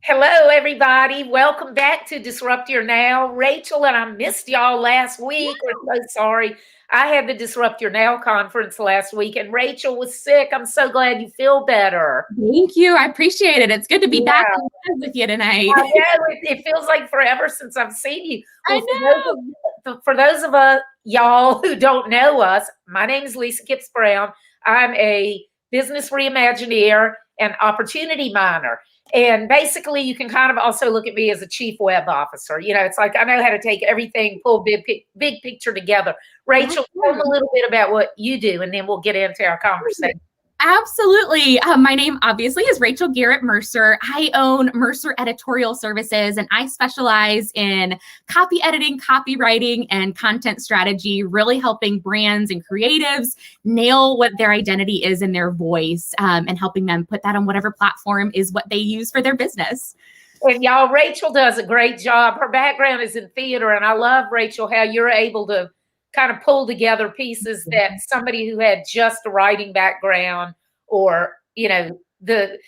Hello, everybody. Welcome back to Disrupt Your Now. Rachel and I missed y'all last week. We're so sorry. I had the Disrupt Your Now conference last week, and Rachel was sick. I'm so glad you feel better. Thank you. I appreciate it. It's good to be back with you tonight. I know it feels like forever since I've seen you. Well, For those of y'all who don't know us, my name is Lisa Kipps-Brown. I'm a business reimagineer and opportunity miner. And basically, you can kind of also look at me as a chief web officer. It's like I know how to take everything, pull big picture together. Rachel, tell them a little bit about what you do, and then we'll get into our conversation. Absolutely. My name obviously is Rachel Garrett Mercer. I own Mercer Editorial Services, and I specialize in copy editing, copywriting, and content strategy, really helping brands and creatives nail what their identity is in their voice, and helping them put that on whatever platform is what they use for their business. And y'all, Rachel does a great job. Her background is in theater, and I love, Rachel, how you're able to kind of pull together pieces that somebody who had just a writing background or, the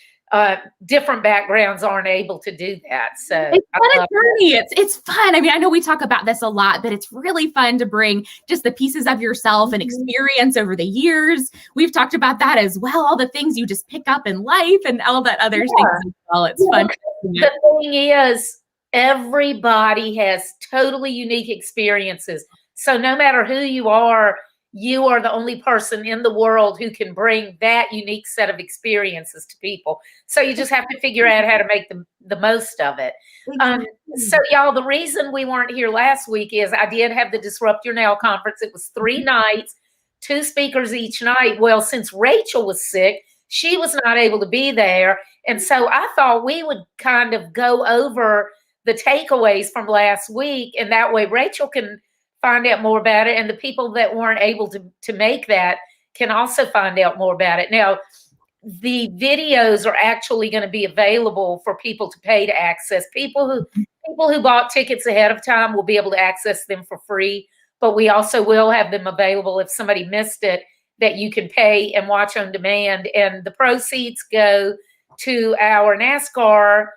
different backgrounds aren't able to do that. So it's fun journey. It's fun. I mean, I know we talk about this a lot, but it's really fun to bring just the pieces of yourself and experience over the years. We've talked about that as well. All the things you just pick up in life and all that other things as well. It's fun. The thing is, everybody has totally unique experiences. So no matter who you are the only person in the world who can bring that unique set of experiences to people. So you just have to figure out how to make the most of it. So y'all, the reason we weren't here last week is I did have the Disrupt Your Now conference. It was 3 nights, 2 speakers each night. Well, since Rachel was sick, she was not able to be there. And so I thought we would kind of go over the takeaways from last week. And that way Rachel can find out more about it, and the people that weren't able to make that can also find out more about it. Now, the videos are actually going to be available for people to pay to access. People who bought tickets ahead of time will be able to access them for free, but we also will have them available if somebody missed it, that you can pay and watch on demand. And the proceeds go to our NASCAR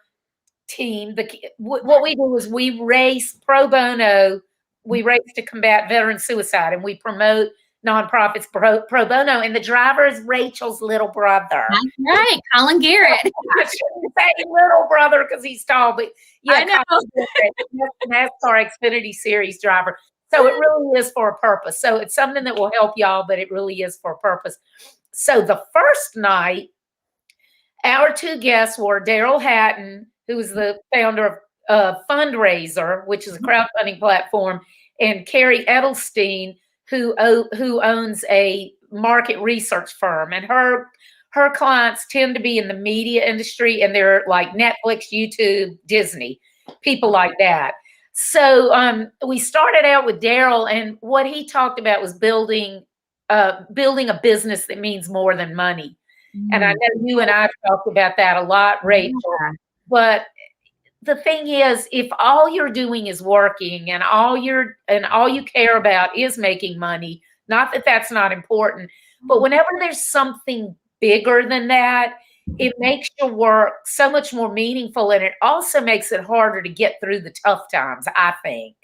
team. What we do is we race pro bono. We race to combat veteran suicide, and we promote nonprofits pro bono. And the driver is Rachel's little brother. That's right, Colin Garrett. I shouldn't say little brother because he's tall, but yeah, NASCAR Xfinity Series driver. So it really is for a purpose. So it's something that will help y'all, but it really is for a purpose. So the first night, our 2 guests were Daryl Hatton, who is the founder of Fundrazr, which is a crowdfunding platform, and Kerry Edelstein, who owns a market research firm. And her clients tend to be in the media industry, and they're like Netflix, YouTube, Disney, people like that. So we started out with Daryl, and what he talked about was building a business that means more than money. And I know you and I have talked about that a lot, Rachel. But the thing is, if all you're doing is working and all you care about is making money, not that that's not important, but whenever there's something bigger than that, it makes your work so much more meaningful, and it also makes it harder to get through the tough times, I think.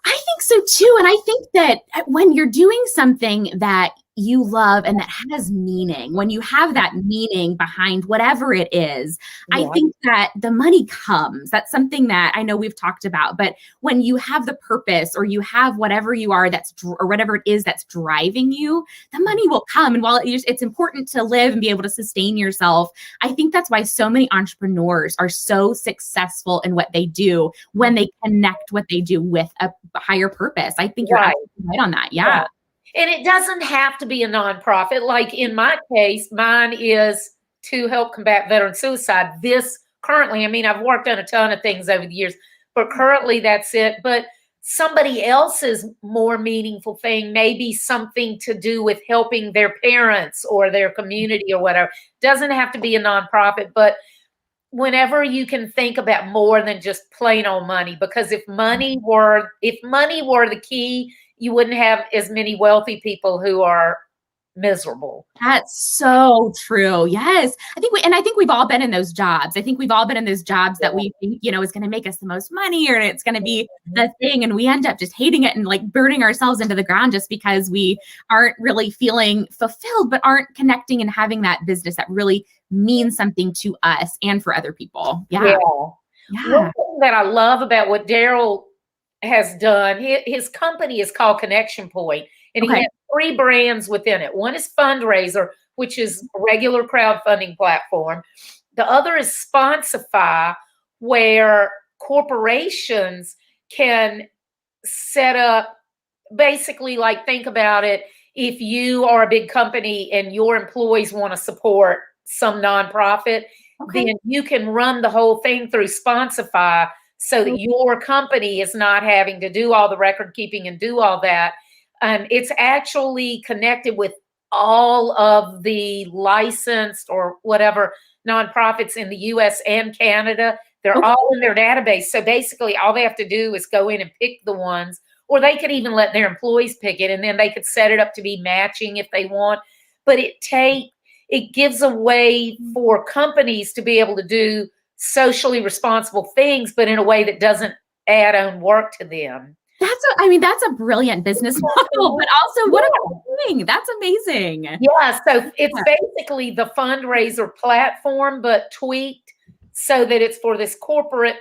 I think so too. And I think that when you're doing something that you love and that has meaning, when you have that meaning behind whatever it is, I think that the money comes. That's something that I know we've talked about, but when you have the purpose or you have whatever you are or whatever it is that's driving you, the money will come. And while it's important to live and be able to sustain yourself, I think that's why so many entrepreneurs are so successful in what they do when they connect what they do with a higher purpose. I think you're absolutely right on that. Yeah. Right. And it doesn't have to be a nonprofit. Like in my case, mine is to help combat veteran suicide. Currently, I mean, I've worked on a ton of things over the years, but currently that's it. But somebody else's more meaningful thing may be something to do with helping their parents or their community or whatever. Doesn't have to be a nonprofit, but whenever you can think about more than just plain old money, because if money were the key, you wouldn't have as many wealthy people who are miserable. That's so true. Yes. I think we've all been in those jobs. I think we've all been in those jobs that we think, is going to make us the most money, or it's going to be the thing. And we end up just hating it and like burning ourselves into the ground just because we aren't really feeling fulfilled, but aren't connecting and having that business that really means something to us and for other people. Yeah. One thing that I love about what Daryl has done, his company is called ConnectionPoint, and he has 3 brands within it. One is Fundrazr, which is a regular crowdfunding platform. The other is Sponsifi, where corporations can set up, basically, like, think about it, if you are a big company and your employees want to support some nonprofit, then you can run the whole thing through Sponsifi so that your company is not having to do all the record keeping and do all that. It's actually connected with all of the licensed or whatever nonprofits in the US and Canada. They're all in their database. So basically all they have to do is go in and pick the ones, or they could even let their employees pick it, and then they could set it up to be matching if they want. But it gives a way for companies to be able to do socially responsible things, but in a way that doesn't add on work to them. That's a brilliant business model, but also what a cool thing. That's amazing. Yeah. So it's basically the Fundrazr platform, but tweaked so that it's for these corporate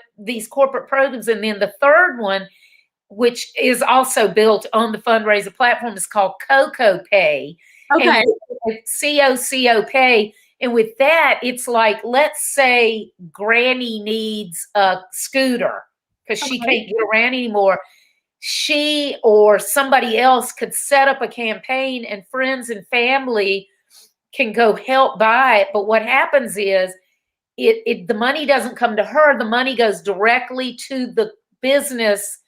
programs. And then the third one, which is also built on the Fundrazr platform, is called CoCoPay. Okay. CoCoPay. And with that, it's like, let's say Granny needs a scooter because she can't get around anymore. She or somebody else could set up a campaign and friends and family can go help buy it. But what happens is the money doesn't come to her. The money goes directly to the business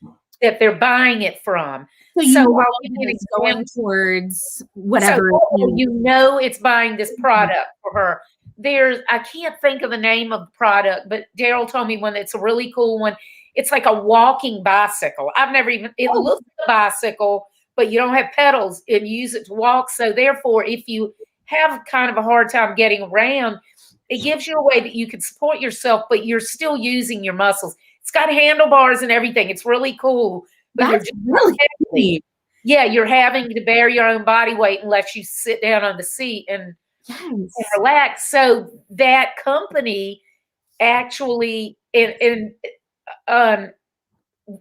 that they're buying it from. So while it's going towards whatever, it's buying this product for her. I can't think of the name of the product, but Daryl told me one that's a really cool one. It's like a walking bicycle. It looks like a bicycle, but you don't have pedals and you use it to walk. So therefore, if you have kind of a hard time getting around, it gives you a way that you can support yourself, but you're still using your muscles. It's got handlebars and everything. It's really cool. But that's really heavy. Yeah, you're having to bear your own body weight unless you sit down on the seat and relax. So that company actually, in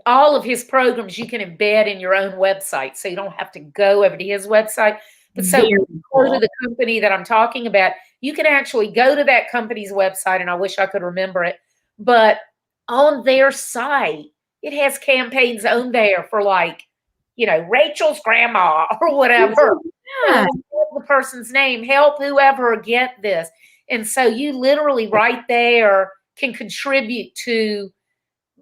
all of his programs, you can embed in your own website, so you don't have to go over to his website. But so go to the company that I'm talking about, you can actually go to that company's website, and I wish I could remember it, but on their site, it has campaigns on there for, like, Rachel's grandma or whatever. The person's name, help whoever get this. And so you literally right there can contribute to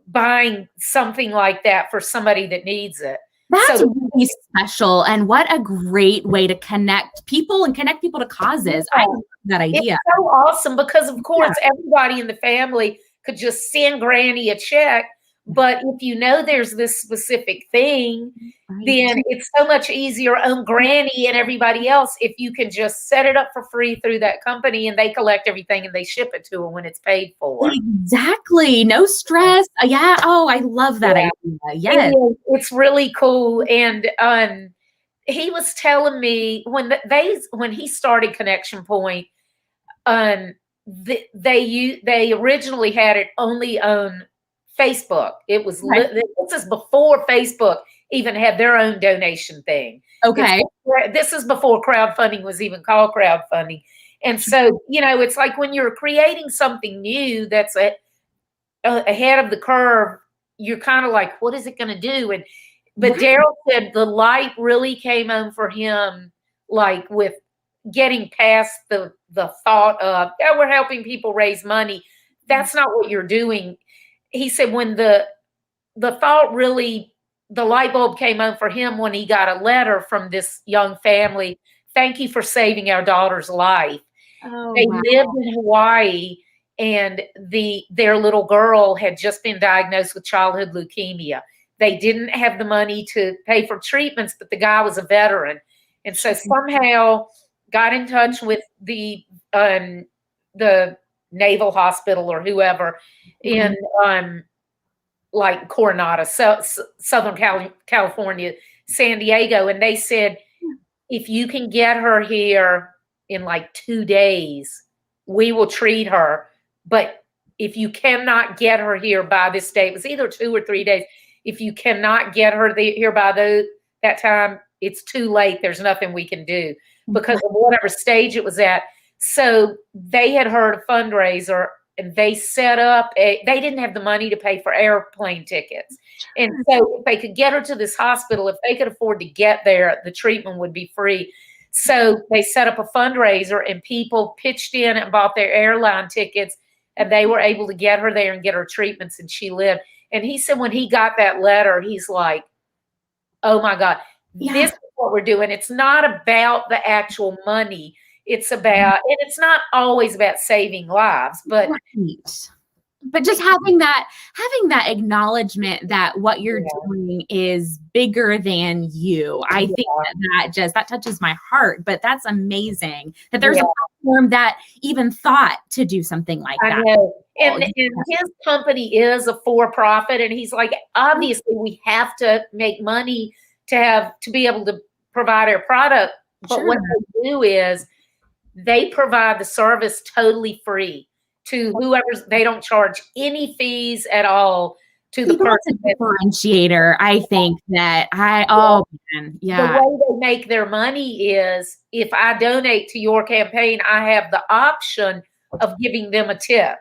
buying something like that for somebody that needs it. That's really special. And what a great way to connect people to causes. I love that idea. It's so awesome because, of course, everybody in the family could just send Granny a check. But if you know there's this specific thing, then it's so much easier on Granny and everybody else if you can just set it up for free through that company and they collect everything and they ship it to them when it's paid for. Exactly. No stress. Yeah. Oh, I love that idea. Yes. It's really cool. And he was telling me when he started ConnectionPoint, they originally had it only on Facebook. It was this is before Facebook even had their own donation thing. This is before crowdfunding was even called crowdfunding. And so, it's like when you're creating something new that's ahead of the curve, you're kind of like, what is it going to do? But Daryl said the light really came on for him, like with getting past the thought of, we're helping people raise money. That's not what you're doing. He said when the thought really, the light bulb came on for him when he got a letter from this young family. Thank you for saving our daughter's life. They lived in Hawaii, and their little girl had just been diagnosed with childhood leukemia. They didn't have the money to pay for treatments, but the guy was a veteran. And so somehow got in touch with the Naval Hospital or whoever in like Coronado, Southern California, San Diego. And they said, if you can get her here in like 2 days, we will treat her. But if you cannot get her here by this date, it was either 2 or 3 days. If you cannot get her here by that time, it's too late. There's nothing we can do because of whatever stage it was at. So they had heard a fundraiser and they set up they didn't have the money to pay for airplane tickets. And so if they could get her to this hospital, if they could afford to get there, the treatment would be free. So they set up a fundraiser and people pitched in and bought their airline tickets and they were able to get her there and get her treatments, and she lived. And he said when he got that letter, he's like, oh my God, this is what we're doing. It's not about the actual money. It's about, and it's not always about saving lives, but just having that acknowledgement that what you're doing is bigger than you. I think that touches my heart, but that's amazing that there's a platform that even thought to do something like that. Know. And his company is a for-profit, and he's like, obviously we have to make money to be able to provide our product. But what they do is they provide the service totally free to whoever's. They don't charge any fees at all to the person. That's a differentiator, I think, that the way they make their money is if I donate to your campaign, I have the option of giving them a tip.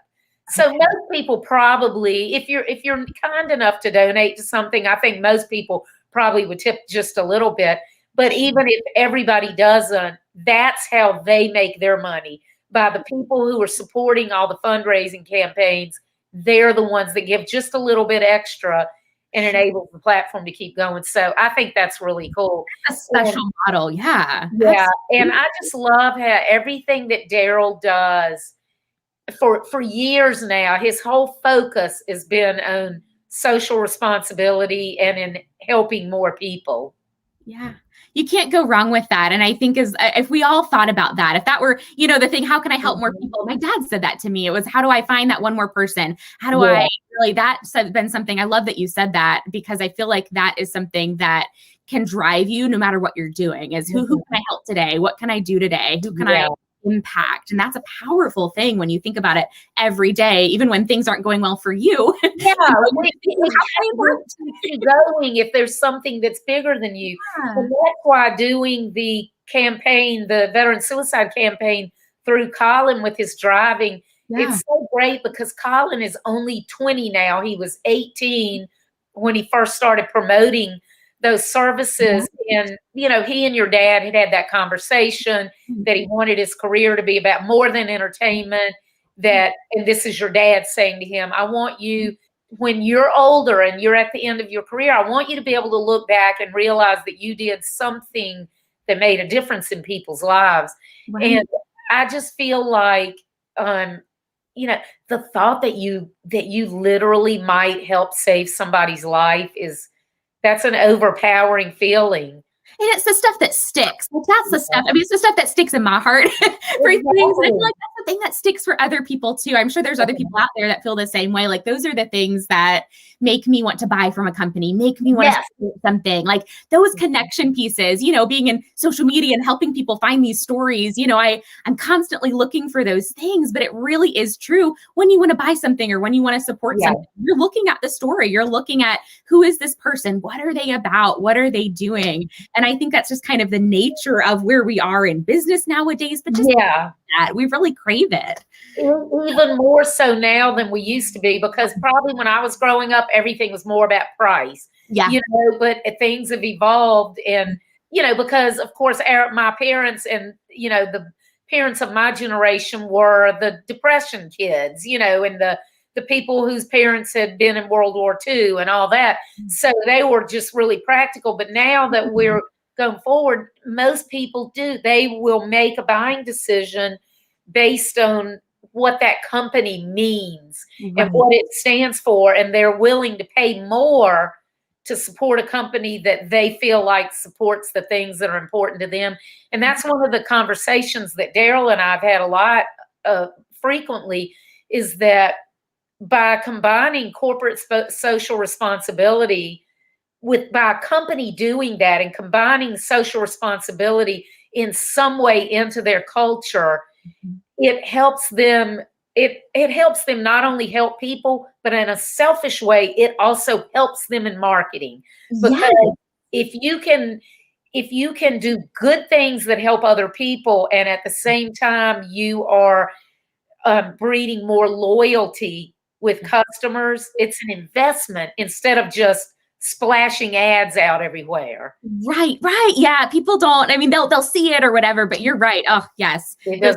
So most people probably, if you're kind enough to donate to something, I think most people probably would tip just a little bit. But even if everybody doesn't, that's how they make their money, by the people who are supporting all the fundraising campaigns. They're the ones that give just a little bit extra and enable the platform to keep going. So I think that's really cool. A special model. Yeah. Yeah. And I just love how everything that Daryl does for years now, his whole focus has been on social responsibility and in helping more people. Yeah. You can't go wrong with that. And I think if we all thought about that, if that were, the thing, how can I help more people? My dad said that to me. It was, how do I find that one more person? How do I really, that's been something. I love that you said that, because I feel like that is something that can drive you no matter what you're doing, is who can I help today? What can I do today? Who can I impact? And that's a powerful thing when you think about it every day, even when things aren't going well for you. Yeah. Going if there's something that's bigger than you. And that's why doing the campaign, the veteran suicide campaign through Colin with his driving, it's so great, because Colin is only 20 now. He was 18 when he first started promoting those services. And, he and your dad had that conversation that he wanted his career to be about more than entertainment, and this is your dad saying to him, I want you, when you're older and you're at the end of your career, I want you to be able to look back and realize that you did something that made a difference in people's lives. And I just feel like, the thought that you literally might help save somebody's life that's an overpowering feeling. And it's the stuff that sticks. Like, that's the stuff. I mean, it's the stuff that sticks in my heart for things. And I feel like that's the thing that sticks for other people too. I'm sure there's other people out there that feel the same way. Like, those are the things that make me want to buy from a company, make me want to support something. Like those connection pieces, being in social media and helping people find these stories. I'm constantly looking for those things, but it really is true. When you want to buy something or when you want to support something, you're looking at the story. You're looking at, who is this person? What are they about? What are they doing? And I think that's just kind of the nature of where we are in business nowadays, but just that we really crave it. Even more so now than we used to be, because probably when I was growing up, everything was more about price. But things have evolved, and because of course my parents and the parents of my generation were the Depression kids, and the people whose parents had been in World War II and all that. So they were just really practical. But now that we're going forward, most people they will make a buying decision based on what that company means and what it stands for. And they're willing to pay more to support a company that they feel like supports the things that are important to them. And that's one of the conversations that Daryl and I've had a lot frequently, is that by combining corporate social responsibility by a company doing that and combining social responsibility in some way into their culture, it helps them. It helps them not only help people, but in a selfish way, it also helps them in marketing. Because if you can do good things that help other people, and at the same time you are breeding more loyalty with customers, it's an investment instead of just splashing ads out everywhere. Right. Yeah. People don't, I mean, they'll see it or whatever, but you're right. Oh, yes. Those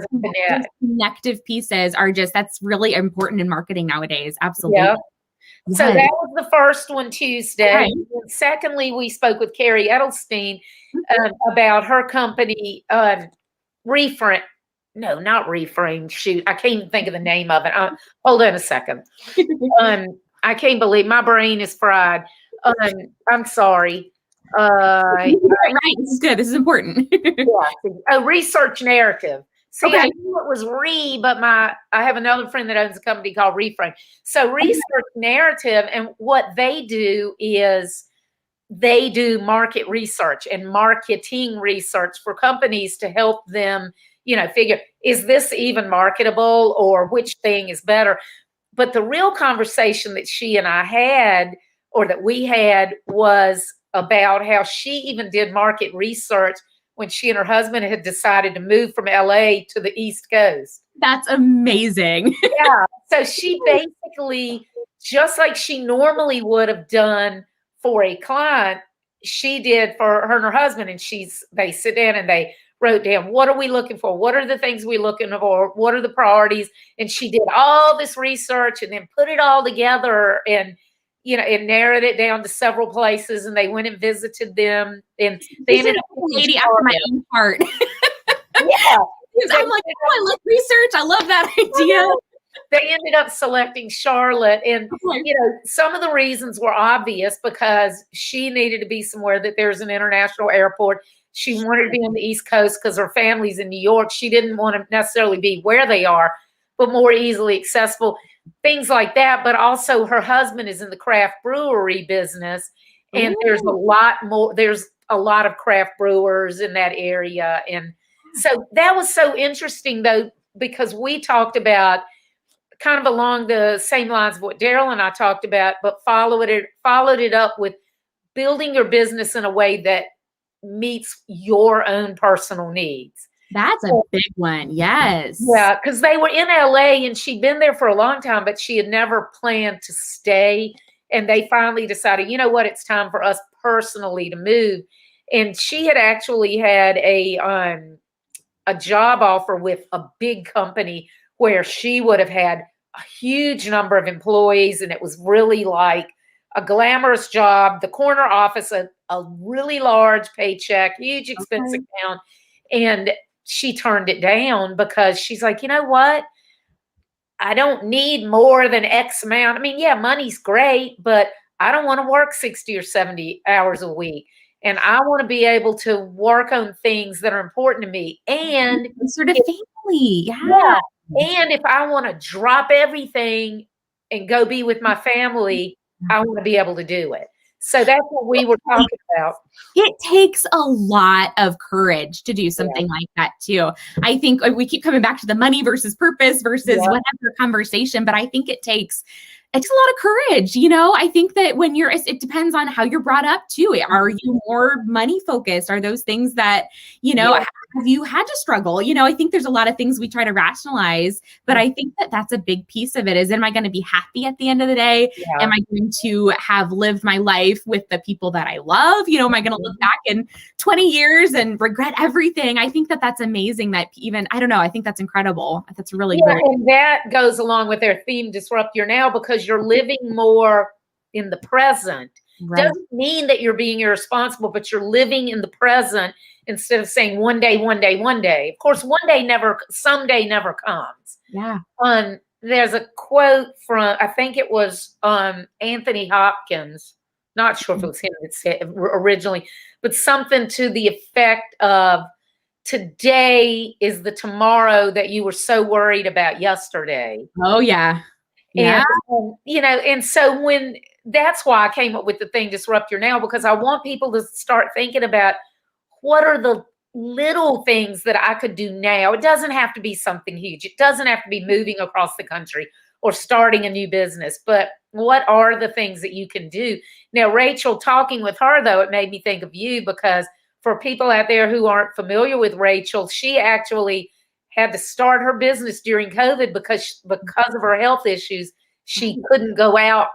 connective pieces are that's really important in marketing nowadays. Absolutely. Yeah. Yes. So that was the first one, Tuesday. Right. Secondly, we spoke with Kerry Edelstein about her company, Reframe. No, not Reframe. Shoot, I can't even think of the name of it. Hold on a second. I can't believe my brain is fried. I'm sorry. Right. This is good. This is important. A research narrative. See, I knew it was but I have another friend that owns a company called Reframe. So research narrative, and what they do is they do market research and marketing research for companies to help them, figure, is this even marketable or which thing is better? But the real conversation that she and I had, or that we had, was about how she even did market research when she and her husband had decided to move from LA to the East Coast. That's amazing. Yeah. So she basically, just like she normally would have done for a client, she did for her and her husband. And they sit down and they wrote down, what are we looking for? What are the things we're looking for? What are the priorities? And she did all this research and then put it all together and and narrowed it down to several places, and they went and visited them. And they ended up lady after my own heart. Yeah. I'm like, I love research. I love that idea. They ended up selecting Charlotte. And, some of the reasons were obvious, because she needed to be somewhere that there's an international airport. She wanted to be on the East Coast because her family's in New York. She didn't want to necessarily be where they are, but more easily accessible. Things like that. But also her husband is in the craft brewery business, and there's a lot of craft brewers in that area. And so that was so interesting, though, because we talked about kind of along the same lines of what Daryl and I talked about, but followed it up with building your business in a way that meets your own personal needs. That's a big one. Yes. Yeah, because they were in LA and she'd been there for a long time, but she had never planned to stay. And they finally decided, you know what, it's time for us personally to move. And she had actually had a job offer with a big company where she would have had a huge number of employees. And it was really like a glamorous job, the corner office, a really large paycheck, huge expense account. And she turned it down because she's like, you know what? I don't need more than X amount. I mean, yeah, money's great, but I don't want to work 60 or 70 hours a week. And I want to be able to work on things that are important to me. And sort of family. Yeah. And if I want to drop everything and go be with my family, I want to be able to do it. So that's what we were talking about. It takes a lot of courage to do something like that too. I think we keep coming back to the money versus purpose versus whatever conversation, but I think it takes a lot of courage. I think that it depends on how you're brought up too. Are you more money focused? Are those things that, have you had to struggle? I think there's a lot of things we try to rationalize, but I think that that's a big piece of it is, am I going to be happy at the end of the day? Yeah. Am I going to have lived my life with the people that I love? Am I going to look back in 20 years and regret everything? I think that that's amazing that I don't know, I think that's incredible. That's really great. And that goes along with their theme, Disrupt Your Now, because you're living more in the present. Right. Doesn't mean that you're being irresponsible, but you're living in the present instead of saying one day, one day, one day. Of course, someday never comes. Yeah. There's a quote from, I think it was Anthony Hopkins, not sure if it was him that said originally, but something to the effect of, today is the tomorrow that you were so worried about yesterday. Oh, yeah. Yeah. And, and so that's why I came up with the thing, Disrupt Your Now, because I want people to start thinking about, what are the little things that I could do now? It doesn't have to be something huge. It doesn't have to be moving across the country or starting a new business, but what are the things that you can do? Now, Rachel, talking with her, though, it made me think of you, because for people out there who aren't familiar with Rachel, she actually had to start her business during COVID because of her health issues. She couldn't go out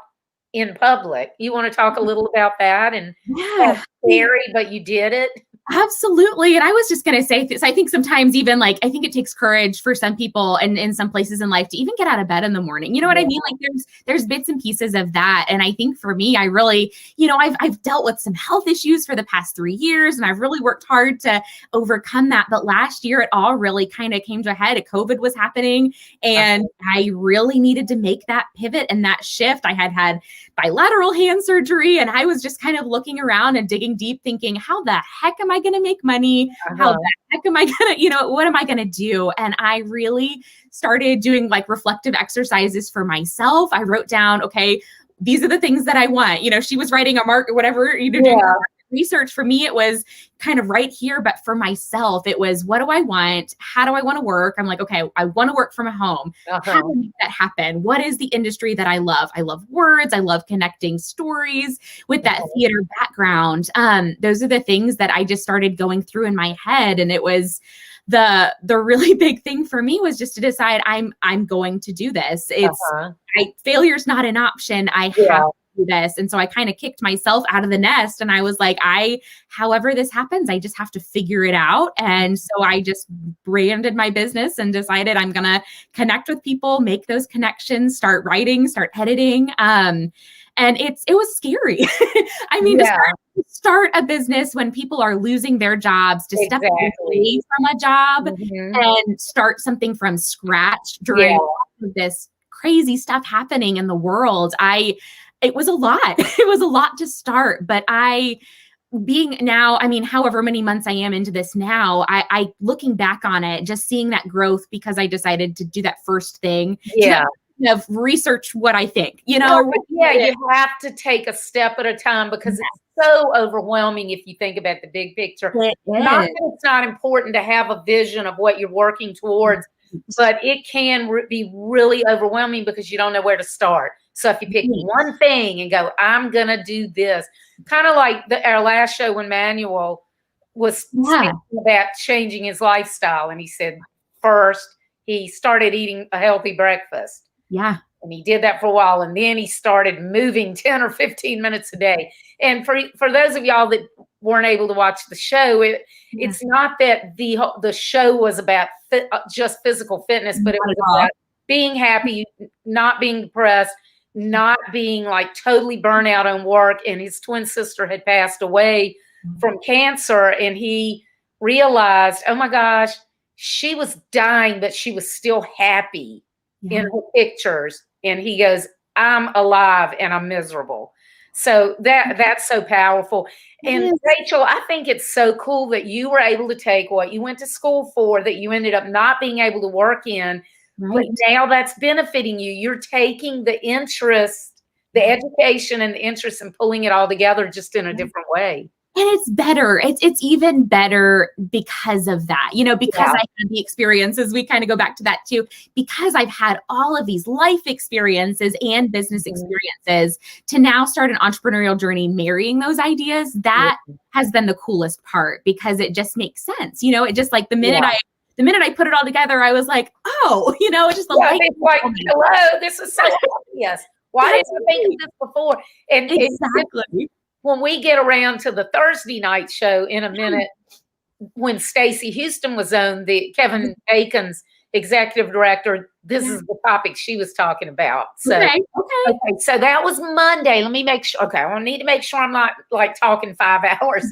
in public. You want to talk a little about that? And that's scary, but you did it. Absolutely. And I was just going to say this. I think sometimes even I think it takes courage for some people and in some places in life to even get out of bed in the morning. You know what I mean? Like there's bits and pieces of that. And I think for me, I really, I've dealt with some health issues for the past 3 years, and I've really worked hard to overcome that. But last year, it all really kind of came to a head. COVID was happening, and I really needed to make that pivot and that shift. I had bilateral hand surgery, and I was just kind of looking around and digging deep, thinking, how the heck am I going to make money? How the heck am I going to, what am I going to do? And I really started doing reflective exercises for myself. I wrote down, okay, these are the things that I want. She was writing a market, whatever, doing market research. For me, it was kind of right here, but for myself, it was, what do I want? How do I want to work? I'm like, okay, I want to work from home. How do I make that happen? What is the industry that I love? I love words. I love connecting stories with that theater background. Those are the things that I just started going through in my head. And it was the really big thing for me was just to decide I'm going to do this. It's failure's not an option. I have to do this. And so I kind of kicked myself out of the nest, and I was like, however this happens, I just have to figure it out. And so I just branded my business and decided I'm going to connect with people, make those connections, start writing, start editing. And it was scary. I mean, to start a business when people are losing their jobs, to step away from a job and start something from scratch during all of this crazy stuff happening in the world. It was a lot. It was a lot to start, but being now, however many months I am into this now, I looking back on it, just seeing that growth, because I decided to do that first thing. Of research what I think, you have to take a step at a time, because it's so overwhelming if you think about the big picture. Not that it's not important to have a vision of what you're working towards, but it can be really overwhelming because you don't know where to start. So if you pick one thing and go, I'm going to do this, kind of like our last show when Manuel was speaking about changing his lifestyle. And he said, first, he started eating a healthy breakfast. Yeah. And he did that for a while. And then he started moving 10 or 15 minutes a day. And for those of y'all that weren't able to watch the show, it's not that the show was about just physical fitness, but it was about being happy, not being depressed, not being totally burnt out on work. And his twin sister had passed away from cancer. And he realized, oh my gosh, she was dying, but she was still happy in her pictures. And he goes, I'm alive and I'm miserable. So that's so powerful. And Rachel, I think it's so cool that you were able to take what you went to school for, that you ended up not being able to work in, but now that's benefiting you. You're taking the interest, the education and the interest, and pulling it all together just in a different way. And it's better. It's even better because of that, because I had the experiences. We kind of go back to that too, because I've had all of these life experiences and business experiences to now start an entrepreneurial journey, marrying those ideas. That has been the coolest part, because it just makes sense. It just the minute I put it all together, I was like, oh, it's just light. Hello, this is so obvious. Why didn't I think of this before? And exactly. When we get around to the Thursday night show in a minute, when Stacy Huston was on, the Kevin Bacon's executive director, this is the topic she was talking about. So, okay. So that was Monday. Let me make sure. Okay. I need to make sure I'm not talking 5 hours.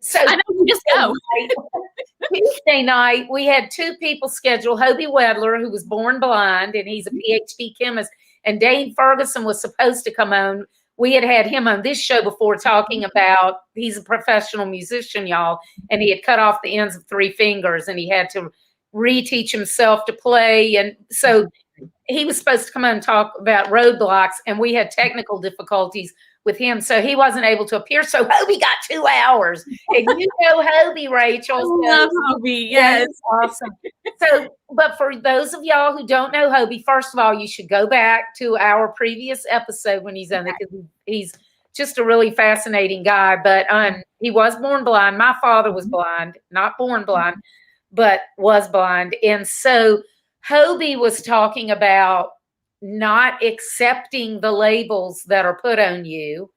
So I know, just go. Tuesday night, we had 2 people scheduled. Hoby Wedler, who was born blind, and he's a PhD chemist, and Dave Ferguson was supposed to come on. we had him on this show before talking about, he's a professional musician, y'all, and he had cut off the ends of 3 fingers and he had to reteach himself to play. And so he was supposed to come on and talk about roadblocks, and we had technical difficulties with him, so he wasn't able to appear. So Hoby got 2 hours, and you know Hoby, Rachel. I love Hoby. Yes, awesome. So, but for those of y'all who don't know Hoby, first of all, you should go back to our previous episode when he's on it, because he's just a really fascinating guy. But he was born blind. My father was blind, not born blind, but was blind, and so Hoby was talking about not accepting the labels that are put on you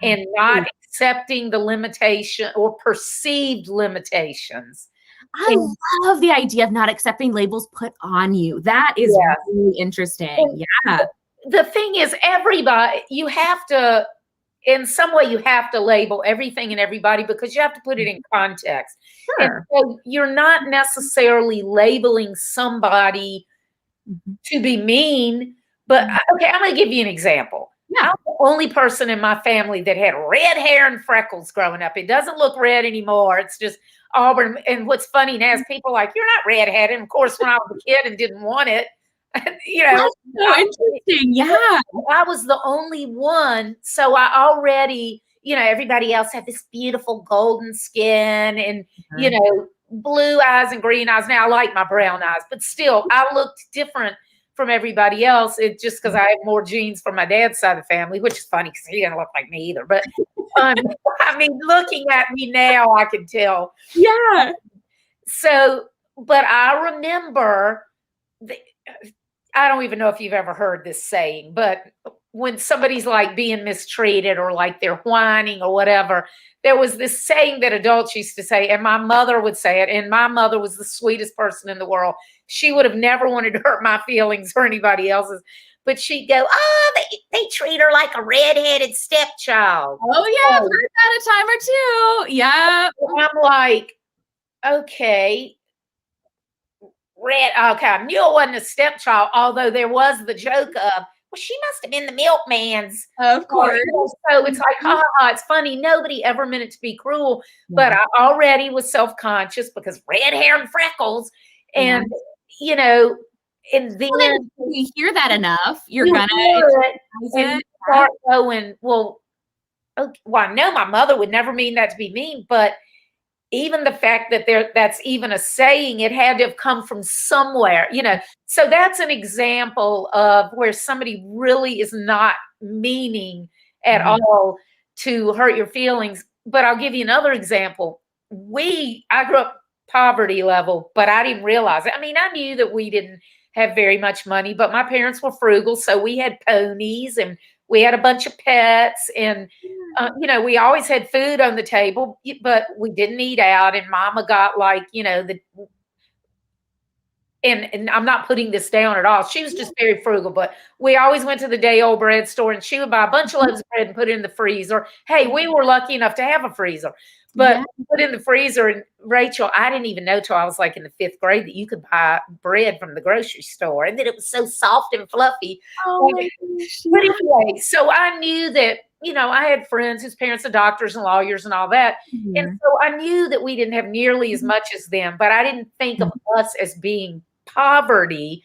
and not accepting the limitation or perceived limitations. I love the idea of not accepting labels put on you. That is really interesting. Yeah. The thing is, everybody, you have to, in some way, you have to label everything and everybody because you have to put it in context. Sure. And so you're not necessarily labeling somebody to be mean, but okay, I'm going to give you an example. Yeah. I'm the only person in my family that had red hair and freckles growing up. It doesn't look red anymore. It's just auburn. And what's funny now is people are like, you're not redheaded. And of course, when I was a kid and didn't want it, you know. That's so interesting. Yeah. I was the only one. So I already, you know, everybody else had this beautiful golden skin and, you know, blue eyes and green eyes. Now I like my brown eyes, but still I looked different from everybody else. It's just because I have more genes from my dad's side of the family, which is funny because he didn't look like me either. But I mean, looking at me now, I can tell. Yeah. So, but I remember, I don't even know if you've ever heard this saying, but when somebody's like being mistreated or like they're whining or whatever, there was this saying that adults used to say, and my mother would say it, and my mother was the sweetest person in the world. She would have never wanted to hurt my feelings or anybody else's, but she'd go, oh, they treat her like a redheaded stepchild. Oh, yeah, I've heard that a time or two. Yeah. And I'm like, okay, okay, I knew it wasn't a stepchild, although there was the joke of, well, she must have been the milkman's. Of course. So it's like, it's funny. Nobody ever meant it to be cruel, but I already was self-conscious because red hair and freckles. And, you know, and then you hear that enough, you're you gonna start going, well, okay, well, I know my mother would never mean that to be mean, but even the fact that that's even a saying, it had to have come from somewhere, you know. So that's an example of where somebody really is not meaning at all to hurt your feelings. But I'll give you another example. I grew up poverty level, but I didn't realize it. I mean, I knew that we didn't have very much money, but my parents were frugal. So we had ponies and we had a bunch of pets and, you know, we always had food on the table, but we didn't eat out. And mama got like, you know, and I'm not putting this down at all. She was just very frugal, but we always went to the day old bread store and she would buy a bunch of loaves of bread and put it in the freezer. Hey, we were lucky enough to have a freezer, but put in the freezer. And Rachel, I didn't even know till I was like in the 5th grade that you could buy bread from the grocery store and that it was so soft and fluffy. But anyway, so I knew that, you know, I had friends whose parents are doctors and lawyers and all that. And so I knew that we didn't have nearly as much as them, but I didn't think of us as being poverty,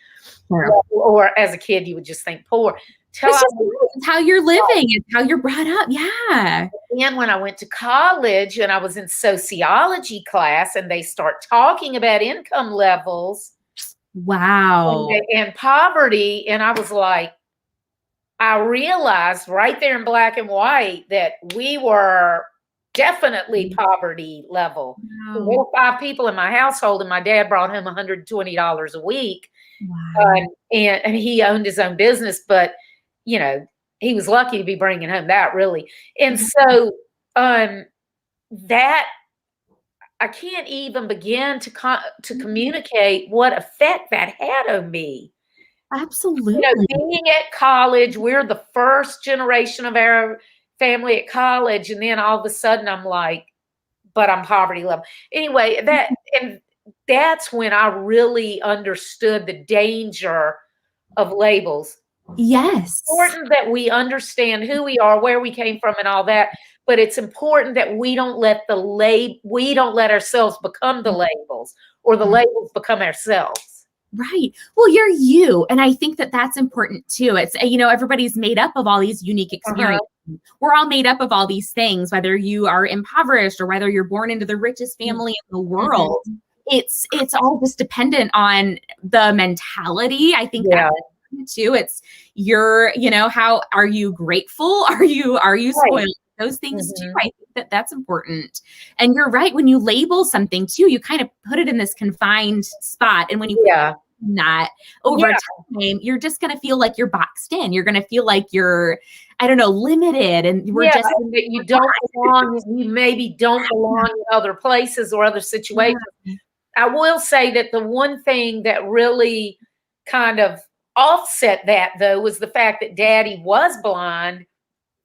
or as a kid, you would just think poor. It's how you're living. It's how you're brought up. Yeah. And when I went to college and I was in sociology class and they start talking about income levels. Wow. And poverty. And I was like, I realized right there in black and white that we were definitely poverty level. There were 5 people in my household and my dad brought home $120 a week. And he owned his own business, but you know, he was lucky to be bringing home that really. And so that I can't even begin to communicate what effect that had on me. Absolutely. You know, being at college, we're the first generation of our family at college, and then all of a sudden I'm like, but I'm poverty level. Anyway, that's when I really understood the danger of labels. Yes. Important that we understand who we are, where we came from, and all that. But it's important that we don't let ourselves become the labels, or the labels become ourselves. Right. Well, you're you. And I think that that's important too. It's, everybody's made up of all these unique experiences. We're all made up of all these things, whether you are impoverished or whether you're born into the richest family in the world. It's all just dependent on the mentality. I think that too. It's how are you grateful? Are you spoiled? Those things too. I think that's important. And you're right. When you label something too, you kind of put it in this confined spot. And when you put that over time, you're just going to feel like you're boxed in. You're going to feel like you're, limited. And we're just and that you don't belong. You maybe don't belong in other places or other situations. I will say that the one thing that really kind of offset that, though, was the fact that Daddy was blind,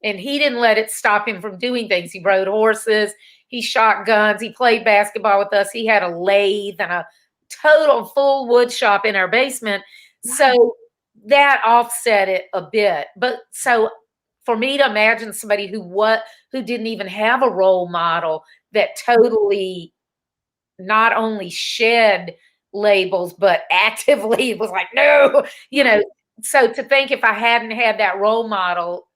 and he didn't let it stop him from doing things. He rode horses, he shot guns, he played basketball with us. He had a lathe and a total full wood shop in our basement. So that offset it a bit. But so for me to imagine somebody who didn't even have a role model that totally not only shed labels, but actively was like, no, so to think if I hadn't had that role model.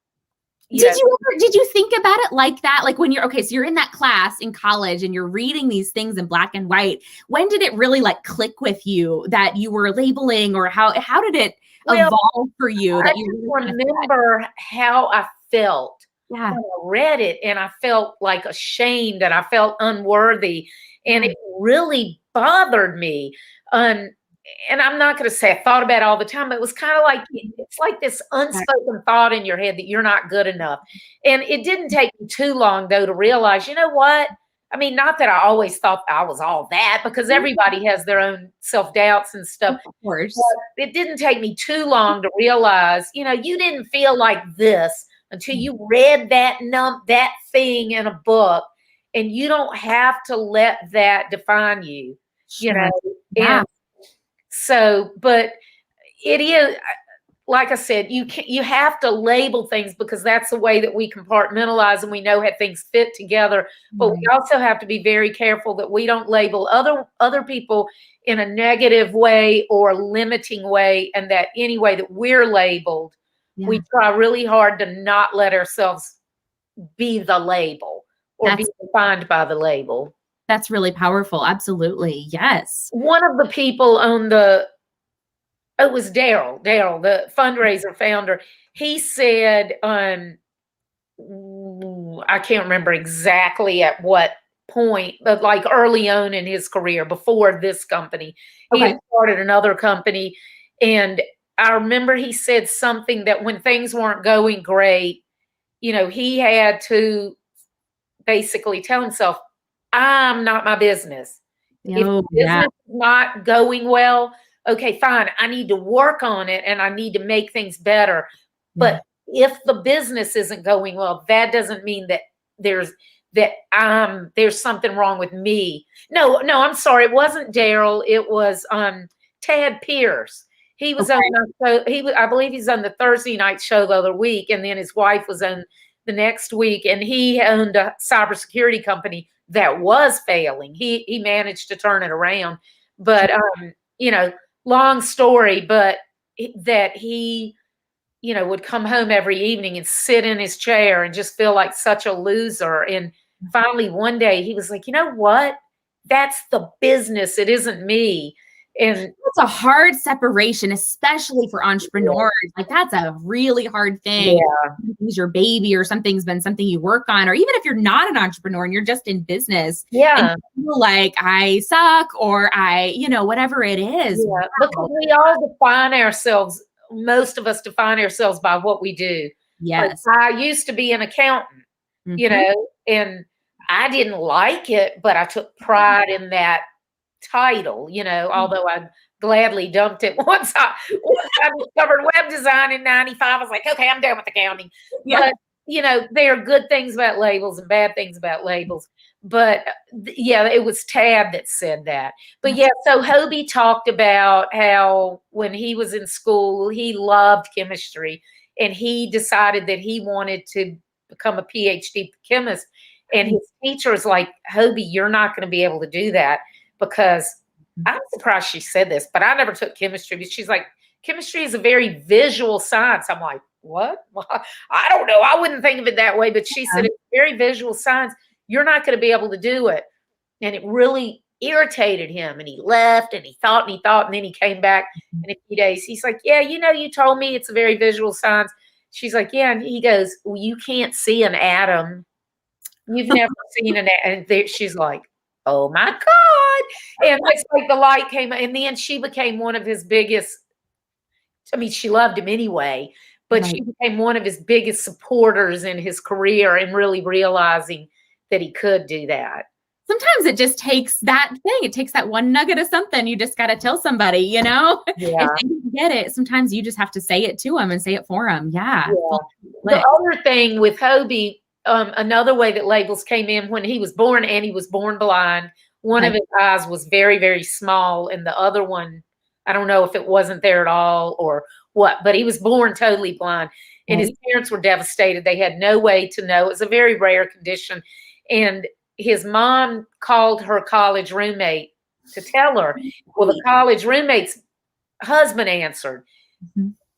Did you think about it like that? Like when so you're in that class in college and you're reading these things in black and white. When did it really click with you that you were labeling, or how did it evolve for you? I remember how I felt when I read it, and I felt like ashamed and I felt unworthy, and it really bothered me. And I'm not going to say I thought about it all the time, but it was kind of like, it's like this unspoken thought in your head that you're not good enough. And it didn't take me too long, though, to realize, you know what? I mean, not that I always thought I was all that, because everybody has their own self-doubts and stuff. Of course. But it didn't take me too long to realize, you didn't feel like this until you read that thing in a book, and you don't have to let that define you, And so, but it is, like I said, you have to label things, because that's the way that we compartmentalize and we know how things fit together. But we also have to be very careful that we don't label other people in a negative way or limiting way, and that any way that we're labeled, we try really hard to not let ourselves be the label or be defined by the label. That's really powerful. Absolutely. Yes. One of the people on it was Daryl, the Fundrazr founder. He said, I can't remember exactly at what point, but like early on in his career, before this company, he had started another company. And I remember he said something that when things weren't going great, he had to basically tell himself, I'm not my business. If the business is not going well, okay, fine. I need to work on it and I need to make things better. But if the business isn't going well, that doesn't mean that there's something wrong with me. No, I'm sorry. It wasn't Daryl. It was Tad Pierce. He was on I believe he's on the Thursday night show the other week, and then his wife was on the next week, and he owned a cybersecurity company that was failing. He managed to turn it around, but long story, but that he would come home every evening and sit in his chair and just feel like such a loser. And finally one day he was like, you know what? That's the business. It isn't me. And it's a hard separation, especially for entrepreneurs. Like that's a really hard thing. Something's your baby, or something's been something you work on, or even if you're not an entrepreneur and you're just in business, and you feel like I suck, or whatever it is. Because we all define ourselves. Most of us define ourselves by what we do. Yes. Like, I used to be an accountant, and I didn't like it, but I took pride in that title, although I gladly dumped it once I discovered web design in 95. I was like, okay, I'm done with accounting. But there are good things about labels and bad things about labels. But yeah, it was Tad that said that. But yeah, so Hoby talked about how when he was in school, he loved chemistry, and he decided that he wanted to become a PhD chemist. And his teacher was like, Hoby, you're not going to be able to do that, because I'm surprised she said this, but I never took chemistry. But she's like, chemistry is a very visual science. I'm like, what? Well, I don't know. I wouldn't think of it that way. But she said it's very visual science. You're not going to be able to do it. And it really irritated him. And he left, and he thought, and then he came back in a few days. He's like, yeah, you told me it's a very visual science. She's like, yeah. And he goes, well, you can't see an atom. You've never seen an atom. And she's like, oh my God. And it's like the light came, and then she became one of his biggest, she loved him anyway, but she became one of his biggest supporters in his career, and really realizing that he could do that. Sometimes it just takes that thing. It takes that one nugget of something. You just got to tell somebody, Yeah. If they don't get it, sometimes you just have to say it to them and say it for them. Yeah. The other thing with Hoby, another way that labels came in when he was born, and he was born blind. One of his eyes was very, very small, and the other one, I don't know if it wasn't there at all or what, but he was born totally blind, and his parents were devastated. They had no way to know. It was a very rare condition. And his mom called her college roommate to tell her. Well, the college roommate's husband answered.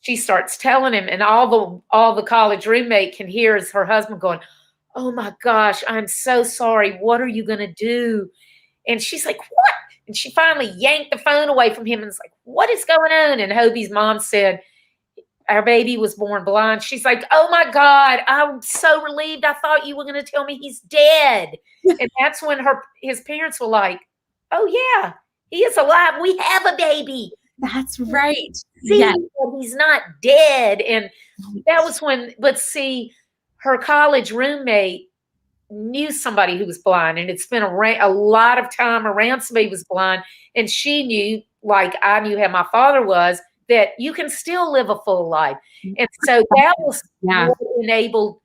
She starts telling him, and all the college roommate can hear is her husband going, oh my gosh, I'm so sorry. What are you going to do? And she's like, what? And she finally yanked the phone away from him and was like, what is going on? And Hoby's mom said, our baby was born blind. She's like, oh my God, I'm so relieved. I thought you were going to tell me he's dead. And that's when his parents were like, oh yeah, he is alive. We have a baby. That's right. See, he's not dead. And that was when, but see, her college roommate knew somebody who was blind, and it spent a lot of time around somebody who was blind. And she knew, like I knew how my father was, that you can still live a full life. And so that was what enabled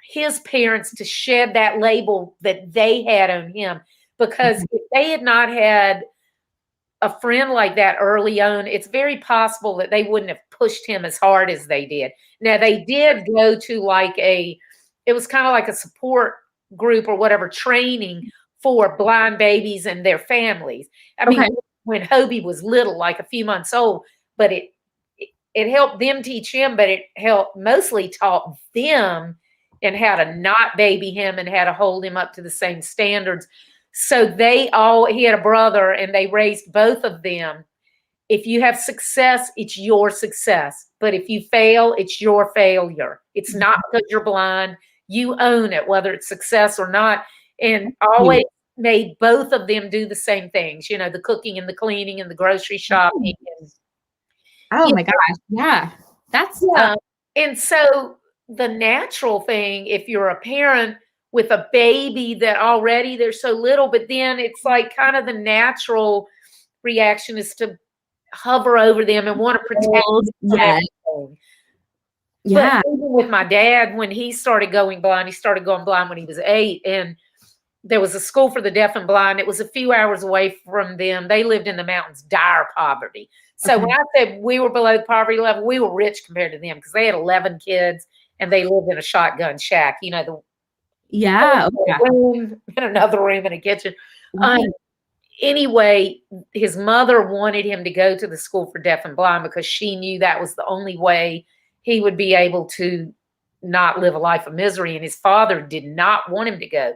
his parents to shed that label that they had on him. Because if they had not had a friend like that early on, it's very possible that they wouldn't have pushed him as hard as they did. Now, they did go to it was kind of like a support group or whatever, training for blind babies and their families. I mean, when Hoby was little, like a few months old, but it helped them teach him, but it mostly taught them and how to not baby him and how to hold him up to the same standards. So he had a brother, and they raised both of them. If you have success, it's your success. But if you fail, it's your failure. It's not because you're blind. You own it, whether it's success or not. And always made both of them do the same things, the cooking and the cleaning and the grocery shopping. My gosh. Yeah. That's and so the natural thing, if you're a parent with a baby that already they're so little, but then it's like kind of the natural reaction is to hover over them and want to protect them. But even with my dad, when he started going blind when he was 8, and there was a school for the deaf and blind. It was a few hours away from them. They lived in the mountains, dire poverty. So when I said we were below the poverty level, we were rich compared to them, because they had 11 kids and they lived in a shotgun shack. Room and another room and a kitchen. Anyway, his mother wanted him to go to the school for deaf and blind because she knew that was the only way he would be able to not live a life of misery. And his father did not want him to go.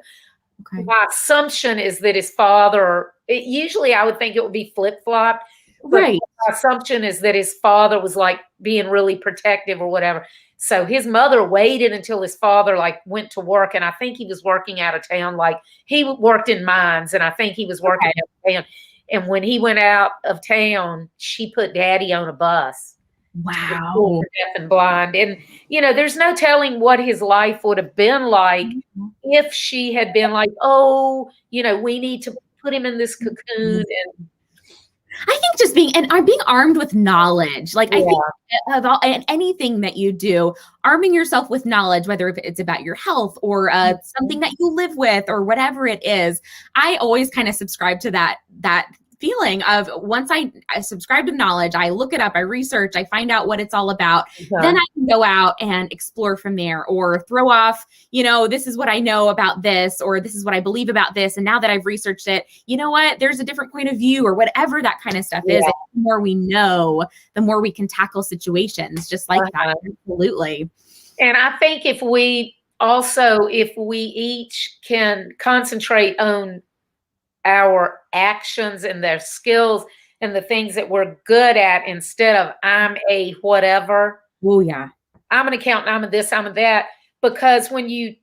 My assumption is that his father, usually I would think it would be flip-flopped. My assumption is that his father was like being really protective or whatever. So his mother waited until his father went to work. And I think he was working out of town. He worked in mines, and I think he was working out of town. And when he went out of town, she put Daddy on a bus. Wow. Deaf and blind. And, there's no telling what his life would have been like if she had been like, we need to put him in this cocoon. And I think just being armed with knowledge. Like I think of all and anything that you do, arming yourself with knowledge, whether it's about your health or something that you live with or whatever it is. I always kind of subscribe to that feeling of once I subscribe to knowledge, I look it up, I research, I find out what it's all about, then I can go out and explore from there or throw off, this is what I know about this, or this is what I believe about this. And now that I've researched it, you know what, there's a different point of view or whatever that kind of stuff is. And the more we know, the more we can tackle situations just like that. Absolutely. And I think if we each can concentrate on our actions and their skills and the things that we're good at instead of I'm a whatever. Oh yeah. I'm an accountant, I'm a this, I'm a that. Because when you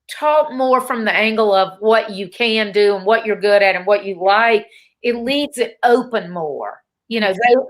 talk more from the angle of what you can do and what you're good at and what you like, it leaves it open more.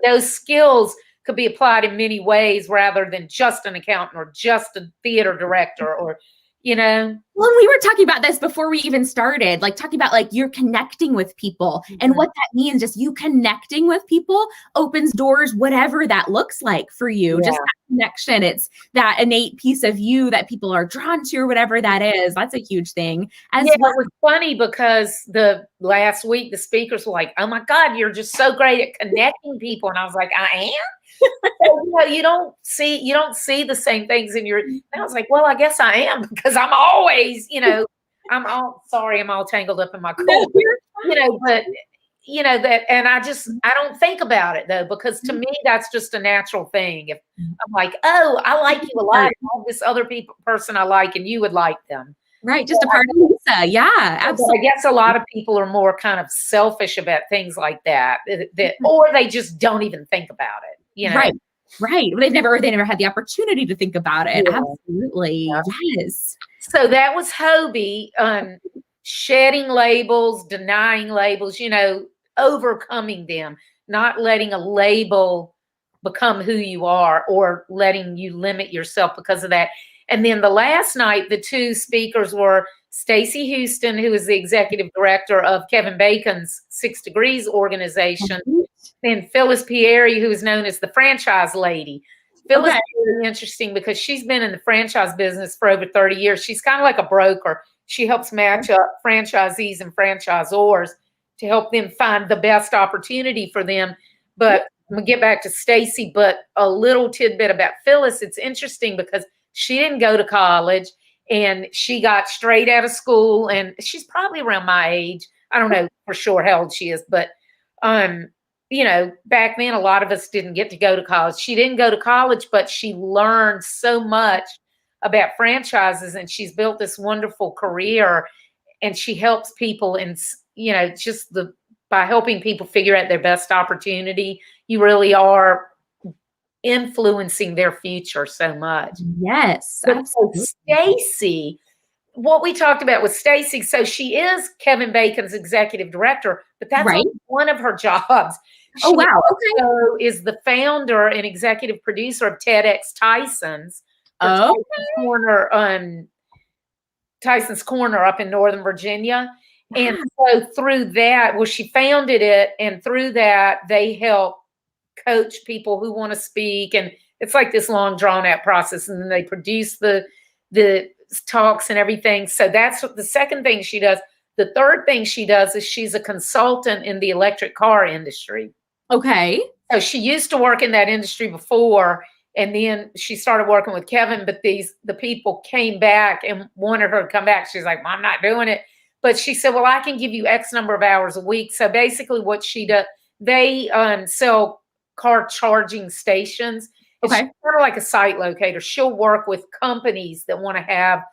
Those skills could be applied in many ways rather than just an accountant or just a theater director or Well, we were talking about this before we even started, talking about you're connecting with people and what that means. Just you connecting with people opens doors, whatever that looks like for you. Just that connection. It's that innate piece of you that people are drawn to or whatever that is. That's a huge thing. It was funny because the last week the speakers were like, "Oh my God, you're just so great at connecting people," and I was like, "I am." You don't see the same things in your. And I was like, well, I guess I am because I'm always, I'm all tangled up in my cord, but that, and I don't think about it though, because to me, that's just a natural thing. If I'm like, oh, I like you a lot, this other person I like, and you would like them. Right. Just a part of Lisa. Yeah, absolutely. I guess a lot of people are more kind of selfish about things like that, or they just don't even think about it. Right. They've never had the opportunity to think about it. Absolutely. Yes. So that was Hoby, shedding labels, denying labels, overcoming them, not letting a label become who you are or letting you limit yourself because of that. And then the last night, the two speakers were Stacy Huston, who is the executive director of Kevin Bacon's 6 Degrees organization, and Phyllis Pieri, who is known as the franchise lady. Phyllis is really interesting because she's been in the franchise business for over 30 years. She's kind of like a broker. She helps match up franchisees and franchisors to help them find the best opportunity for them. But I'm going to get back to Stacy, but a little tidbit about Phyllis. It's interesting because she didn't go to college and she got straight out of school, and she's probably around my age. I don't know for sure how old she is, but back then a lot of us didn't get to go to college. She didn't go to college, but she learned so much about franchises, and she's built this wonderful career, and she helps people in, by helping people figure out their best opportunity, you really are influencing their future so much. Yes. So Stacy, what we talked about with Stacy, so she is Kevin Bacon's executive director, but that's only one of her jobs. She also is the founder and executive producer of TEDx Tyson's. Tyson's Corner up in Northern Virginia. And so through that, she founded it, and through that, they help coach people who want to speak. And it's like this long drawn out process. And then they produce the talks and everything. So that's the second thing she does. The third thing she does is she's a consultant in the electric car industry. Okay. So she used to work in that industry before, and then she started working with Kevin, but the people came back and wanted her to come back. She's like, well, I'm not doing it. But she said, well, I can give you X number of hours a week. So basically what she does, they sell car charging stations. It's kind of like a site locator. She'll work with companies that want to have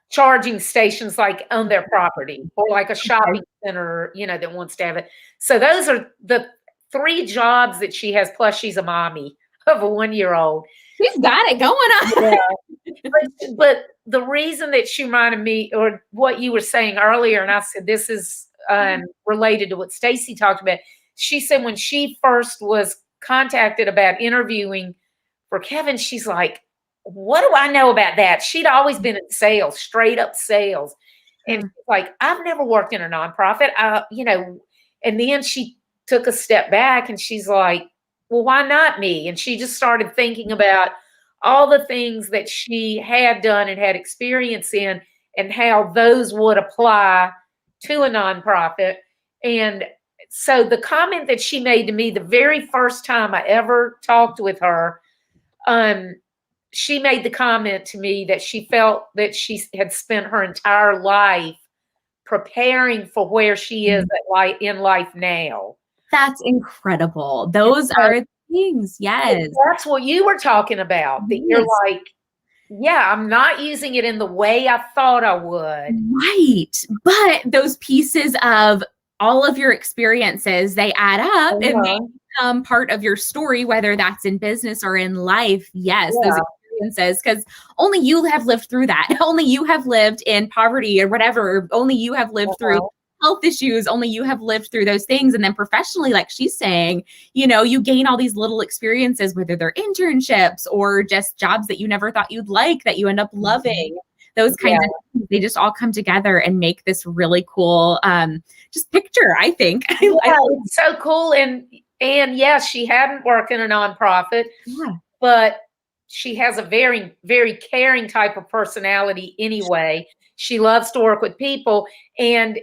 charging stations like on their property, or like a shopping center, that wants to have it. So those are the 3 jobs that she has. Plus she's a mommy of a 1-year-old. She's got it going on. But the reason that she reminded me, or what you were saying earlier, and I said, this is related to what Stacy talked about. She said when she first was contacted about interviewing for Kevin, she's like, what do I know about that? She'd always been in sales, straight up sales. And she's like, I've never worked in a nonprofit, and then she took a step back and she's like, well, why not me? And she just started thinking about all the things that she had done and had experience in and how those would apply to a nonprofit. And so the comment that she made to me the very first time I ever talked with her, she made the comment to me that she felt that she had spent her entire life preparing for where she is in life now. That's incredible. Those are things. Yes. That's what you were talking about. That you're like, yeah, I'm not using it in the way I thought I would. Right. But those pieces of all of your experiences, they add up and they become part of your story, whether that's in business or in life. Yes, those experiences, because only you have lived through that. Only you have lived in poverty or whatever. Only you have lived through health issues. Only you have lived through those things. And then professionally, like she's saying, you know, you gain all these little experiences, whether they're internships or just jobs that you never thought you'd like, that you end up loving. Those kinds of things, they just all come together and make this really cool just picture, I think. It's so cool. And yes, she hadn't worked in a nonprofit, but she has a very, very caring type of personality anyway. She loves to work with people and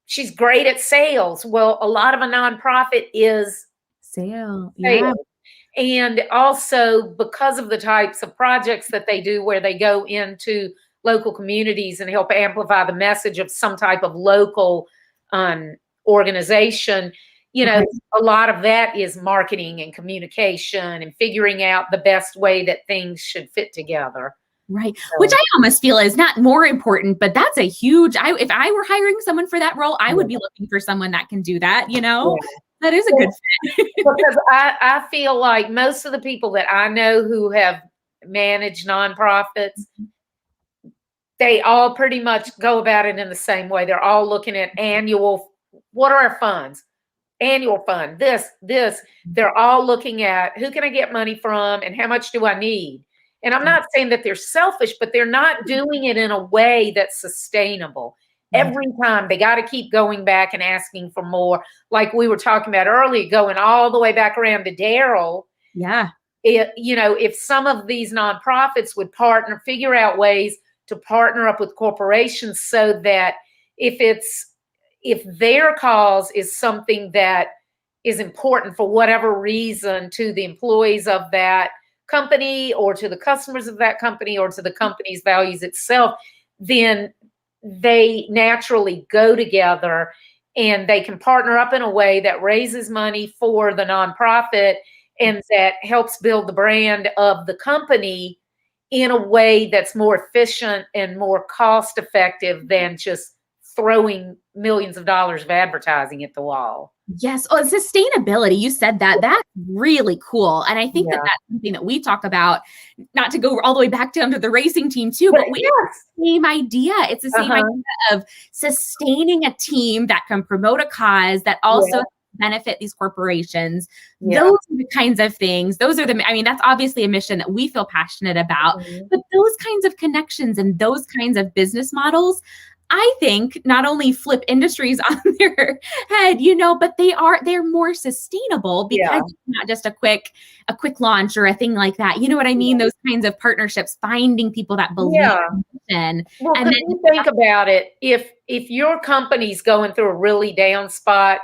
she's great at sales. Well, a lot of a nonprofit is sales. And also because of the types of projects that they do where they go into local communities and help amplify the message of some type of local organization, you know, a lot of that is marketing and communication and figuring out the best way that things should fit together. Right. So, which I almost feel is not more important, but that's a huge, if I were hiring someone for that role, I would be looking for someone that can do that, you know? That is a good fit. Because I feel like most of the people that I know who have managed nonprofits, they all pretty much go about it in the same way. They're all looking at what are our funds? Annual fund, this. They're all looking at who can I get money from and how much do I need? And I'm not saying that they're selfish, but they're not doing it in a way that's sustainable. Every time they got to keep going back and asking for more. Like we were talking about earlier, going all the way back around to Daryl. Yeah. If some of these nonprofits would figure out ways to partner up with corporations so that if their cause is something that is important for whatever reason to the employees of that company or to the customers of that company or to the company's values itself, then they naturally go together and they can partner up in a way that raises money for the nonprofit and that helps build the brand of the company in a way that's more efficient and more cost effective than just throwing millions of dollars of advertising at the wall. Yes. Oh, sustainability. You said that. That's really cool. And I think that that's something that we talk about, not to go all the way back down to the racing team too, but we have the same idea. It's the same idea of sustaining a team that can promote a cause that also benefit these corporations. Those are the kinds of things. That's obviously a mission that we feel passionate about, but those kinds of connections and those kinds of business models, I think not only flip industries on their head, but they're more sustainable because it's not just a quick launch or a thing like that. You know what I mean? Those kinds of partnerships, finding people that believe in. Well, and then you think about it, if your company's going through a really down spot,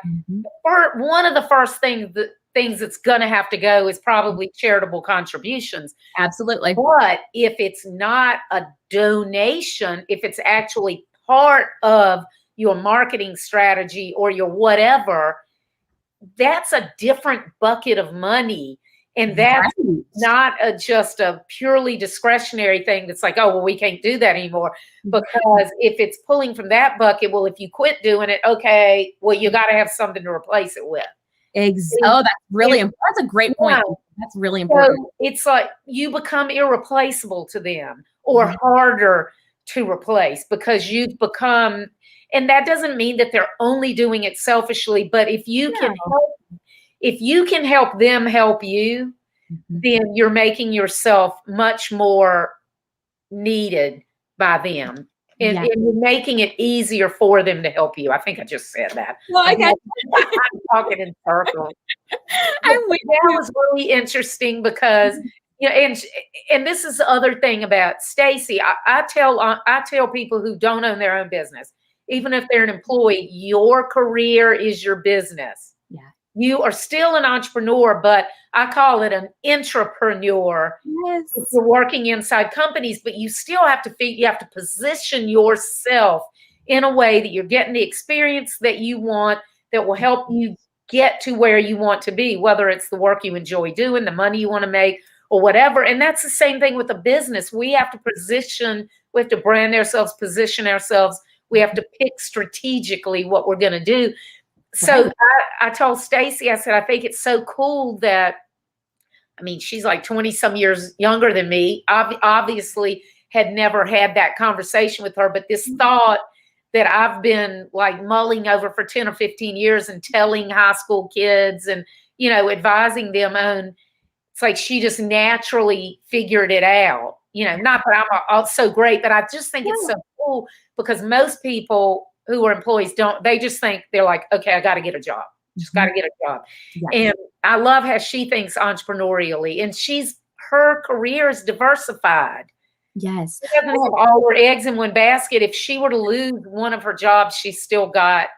or one of the first things that's going to have to go is probably charitable contributions. Absolutely. But if it's not a donation, if it's actually part of your marketing strategy or your whatever, that's a different bucket of money. And that's not just a purely discretionary thing that's like, oh, well, we can't do that anymore. Because if it's pulling from that bucket, well, if you quit doing it, okay, well, you got to have something to replace it with. Oh, that's really important. That's a great point. That's really important. So it's like you become irreplaceable to them or harder to replace because you've become, and that doesn't mean that they're only doing it selfishly, but if you can help them help you, then you're making yourself much more needed by them. And you're making it easier for them to help you. I think I just said that. Well, I got I'm talking in circles. That was really interesting because, you know, and this is the other thing about Stacy. I tell people who don't own their own business, even if they're an employee, your career is your business. Yeah. You are still an entrepreneur, but I call it an intrapreneur. Yes. If you're working inside companies, but you still have to position yourself in a way that you're getting the experience that you want, that will help you get to where you want to be, whether it's the work you enjoy doing, the money you want to make, or whatever. And that's the same thing with a business. We have to brand ourselves, position ourselves. We have to pick strategically what we're going to do. So I told Stacy, I said, I think it's so cool that, I mean, she's like 20 some years younger than me. Obviously had never had that conversation with her, but this thought that I've been like mulling over for 10 or 15 years and telling high school kids and, you know, advising them on, it's like she just naturally figured it out. You know, not that I'm so great, but I just think it's so cool because most people who are employees they just think they're like, okay, I got to get a job. Just got to get a job. Yes. And I love how she thinks entrepreneurially, and her career is diversified. Yes. She doesn't have all her eggs in one basket. If she were to lose one of her jobs, she's still got,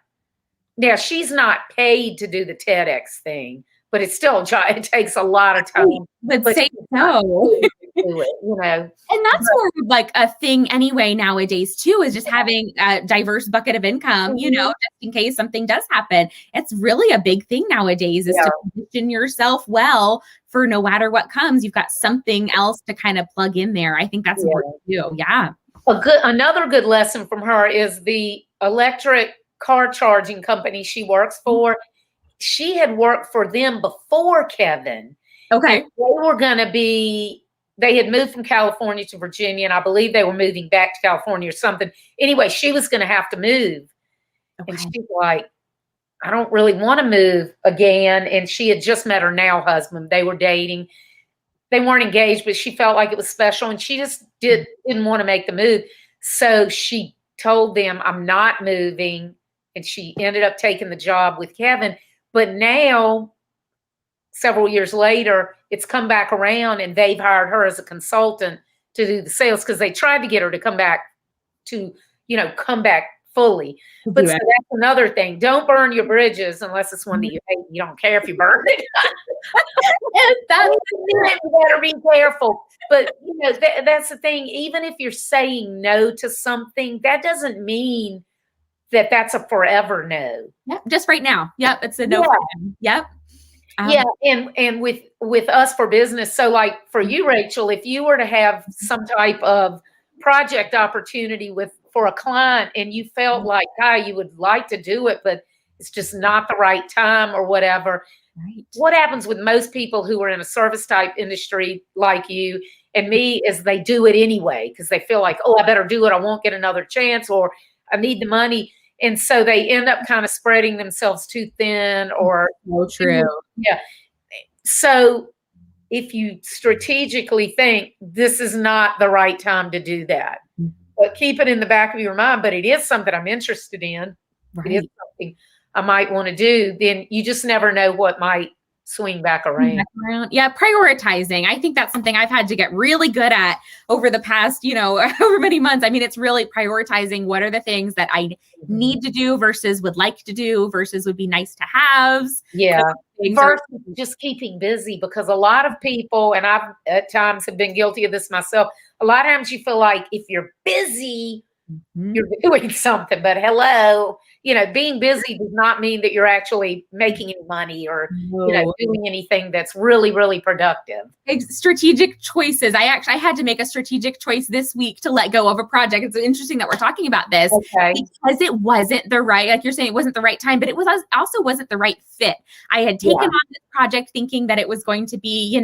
now she's not paid to do the TEDx thing, but it's still a job. It takes a lot of time. But say no. Do it, you know. And that's more of like a thing anyway nowadays too, is just having a diverse bucket of income, you know, just in case something does happen. It's really a big thing nowadays is to position yourself well for no matter what comes. You've got something else to kind of plug in there. I think that's important too. Yeah. Another good lesson from her is the electric car charging company she works for. She had worked for them before Kevin. Okay. They had moved from California to Virginia, and I believe they were moving back to California or something. Anyway, she was going to have to move. Okay. And she's like, I don't really want to move again. And she had just met her now husband. They were dating. They weren't engaged, but she felt like it was special. And she just didn't want to make the move. So she told them, I'm not moving. And she ended up taking the job with Kevin. But now, several years later, it's come back around and they've hired her as a consultant to do the sales because they tried to get her to come back fully. But so that's another thing. Don't burn your bridges unless it's one that you hate. You don't care if you burn it. You better be careful. But you know, that's the thing. Even if you're saying no to something, that doesn't mean that that's a forever no. Yep, just right now. Yep, it's a no. Yep. And with us for business. So like for you, Rachel, if you were to have some type of project opportunity for a client and you felt like, you would like to do it, but it's just not the right time or whatever. Right. What happens with most people who are in a service type industry like you and me is they do it anyway because they feel like, I better do it. I won't get another chance, or I need the money. And so they end up kind of spreading themselves too thin or. So true. Yeah. So if you strategically think this is not the right time to do that, but keep it in the back of your mind, but it is something I'm interested in. Right. It is something I might want to do. Then you just never know what might swing back around. Yeah. Prioritizing. I think that's something I've had to get really good at over the past, however many months. I mean, it's really prioritizing what are the things that I need to do versus would like to do versus would be nice to have. Yeah. First, just keeping busy, because a lot of people, and I've at times have been guilty of this myself. A lot of times you feel like if you're busy, you're doing something, but hello, being busy does not mean that you're actually making any money or, doing anything that's really, really productive. Strategic choices. I had to make a strategic choice this week to let go of a project. It's interesting that we're talking about this because it wasn't the right, like you're saying, it wasn't the right time, but it also wasn't the right fit. I had taken on this project thinking that it was going to be,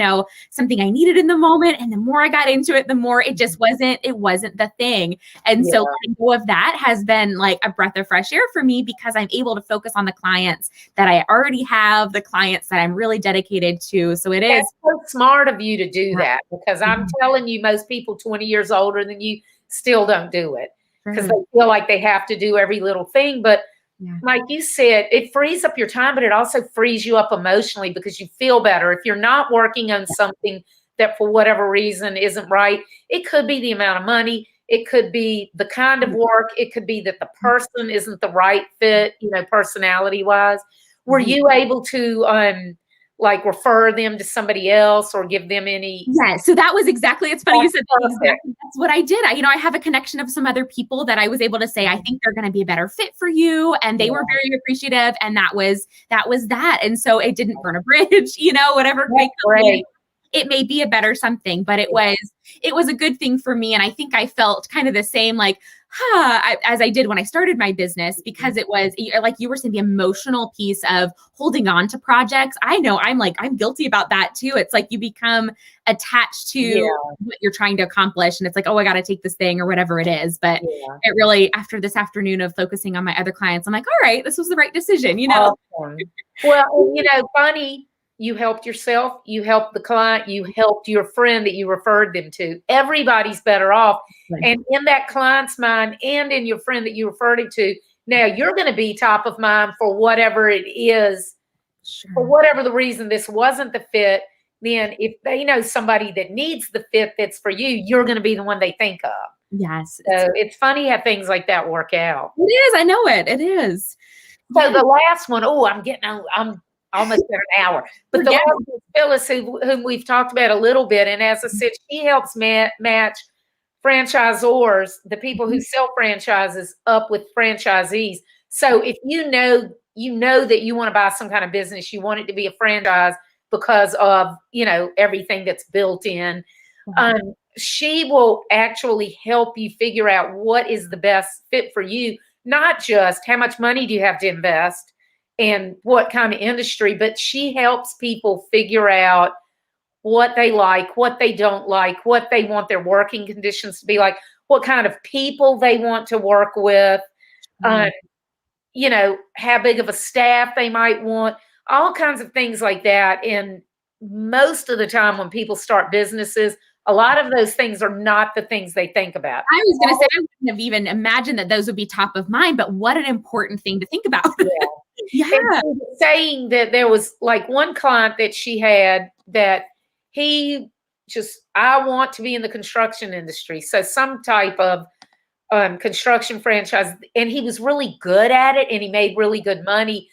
something I needed in the moment. And the more I got into it, the more it just wasn't the thing. And so letting go of that has been like a breath of fresh air for me, because I'm able to focus on the clients that I already have, the clients that I'm really dedicated to. So it's so smart of you to do that, because I'm telling you, most people 20 years older than you still don't do it. because they feel like they have to do every little thing. But like you said, it frees up your time, but it also frees you up emotionally because you feel better. If you're not working on something that for whatever reason isn't right, it could be the amount of money. It could be the kind of work. It could be that the person isn't the right fit, personality wise. Were you able to like refer them to somebody else or give them any? Yeah. So that was exactly, it's funny you said that. Exactly, that's what I did. I have a connection of some other people that I was able to say, I think they're going to be a better fit for you. And they were very appreciative. And that was that. And so it didn't burn a bridge, whatever. It may be a better something, but it was a good thing for me. And I think I felt kind of the same, like, as I did when I started my business, because it was like you were saying, the emotional piece of holding on to projects. I know I'm guilty about that too. It's like you become attached to what you're trying to accomplish. And it's like, oh, I got to take this thing or whatever it is. But it really, after this afternoon of focusing on my other clients, I'm like, all right, this was the right decision, Awesome. Well, funny. You helped yourself, you helped the client, you helped your friend that you referred them to. Everybody's better off. Right. And in that client's mind and in your friend that you referred it to, now you're going to be top of mind for whatever it is, for whatever the reason this wasn't the fit. Then if they know somebody that needs the fit that's for you, you're going to be the one they think of. Yes. So it's funny how things like that work out. It is. I know it. It is. So the last one, I'm almost at an hour. But the last one is Phyllis, whom we've talked about a little bit. And as I said, she helps match franchisors, the people who sell franchises, up with franchisees. So if you know that you want to buy some kind of business, you want it to be a franchise because of, everything that's built in. She will actually help you figure out what is the best fit for you, not just how much money do you have to invest and what kind of industry, but she helps people figure out what they like, what they don't like, what they want their working conditions to be like, what kind of people they want to work with, how big of a staff they might want, all kinds of things like that. And most of the time when people start businesses, a lot of those things are not the things they think about. I was going to say, I wouldn't have even imagined that those would be top of mind, but what an important thing to think about. And saying that there was like one client that she had that he just, I want to be in the construction industry. So some type of construction franchise, and he was really good at it and he made really good money,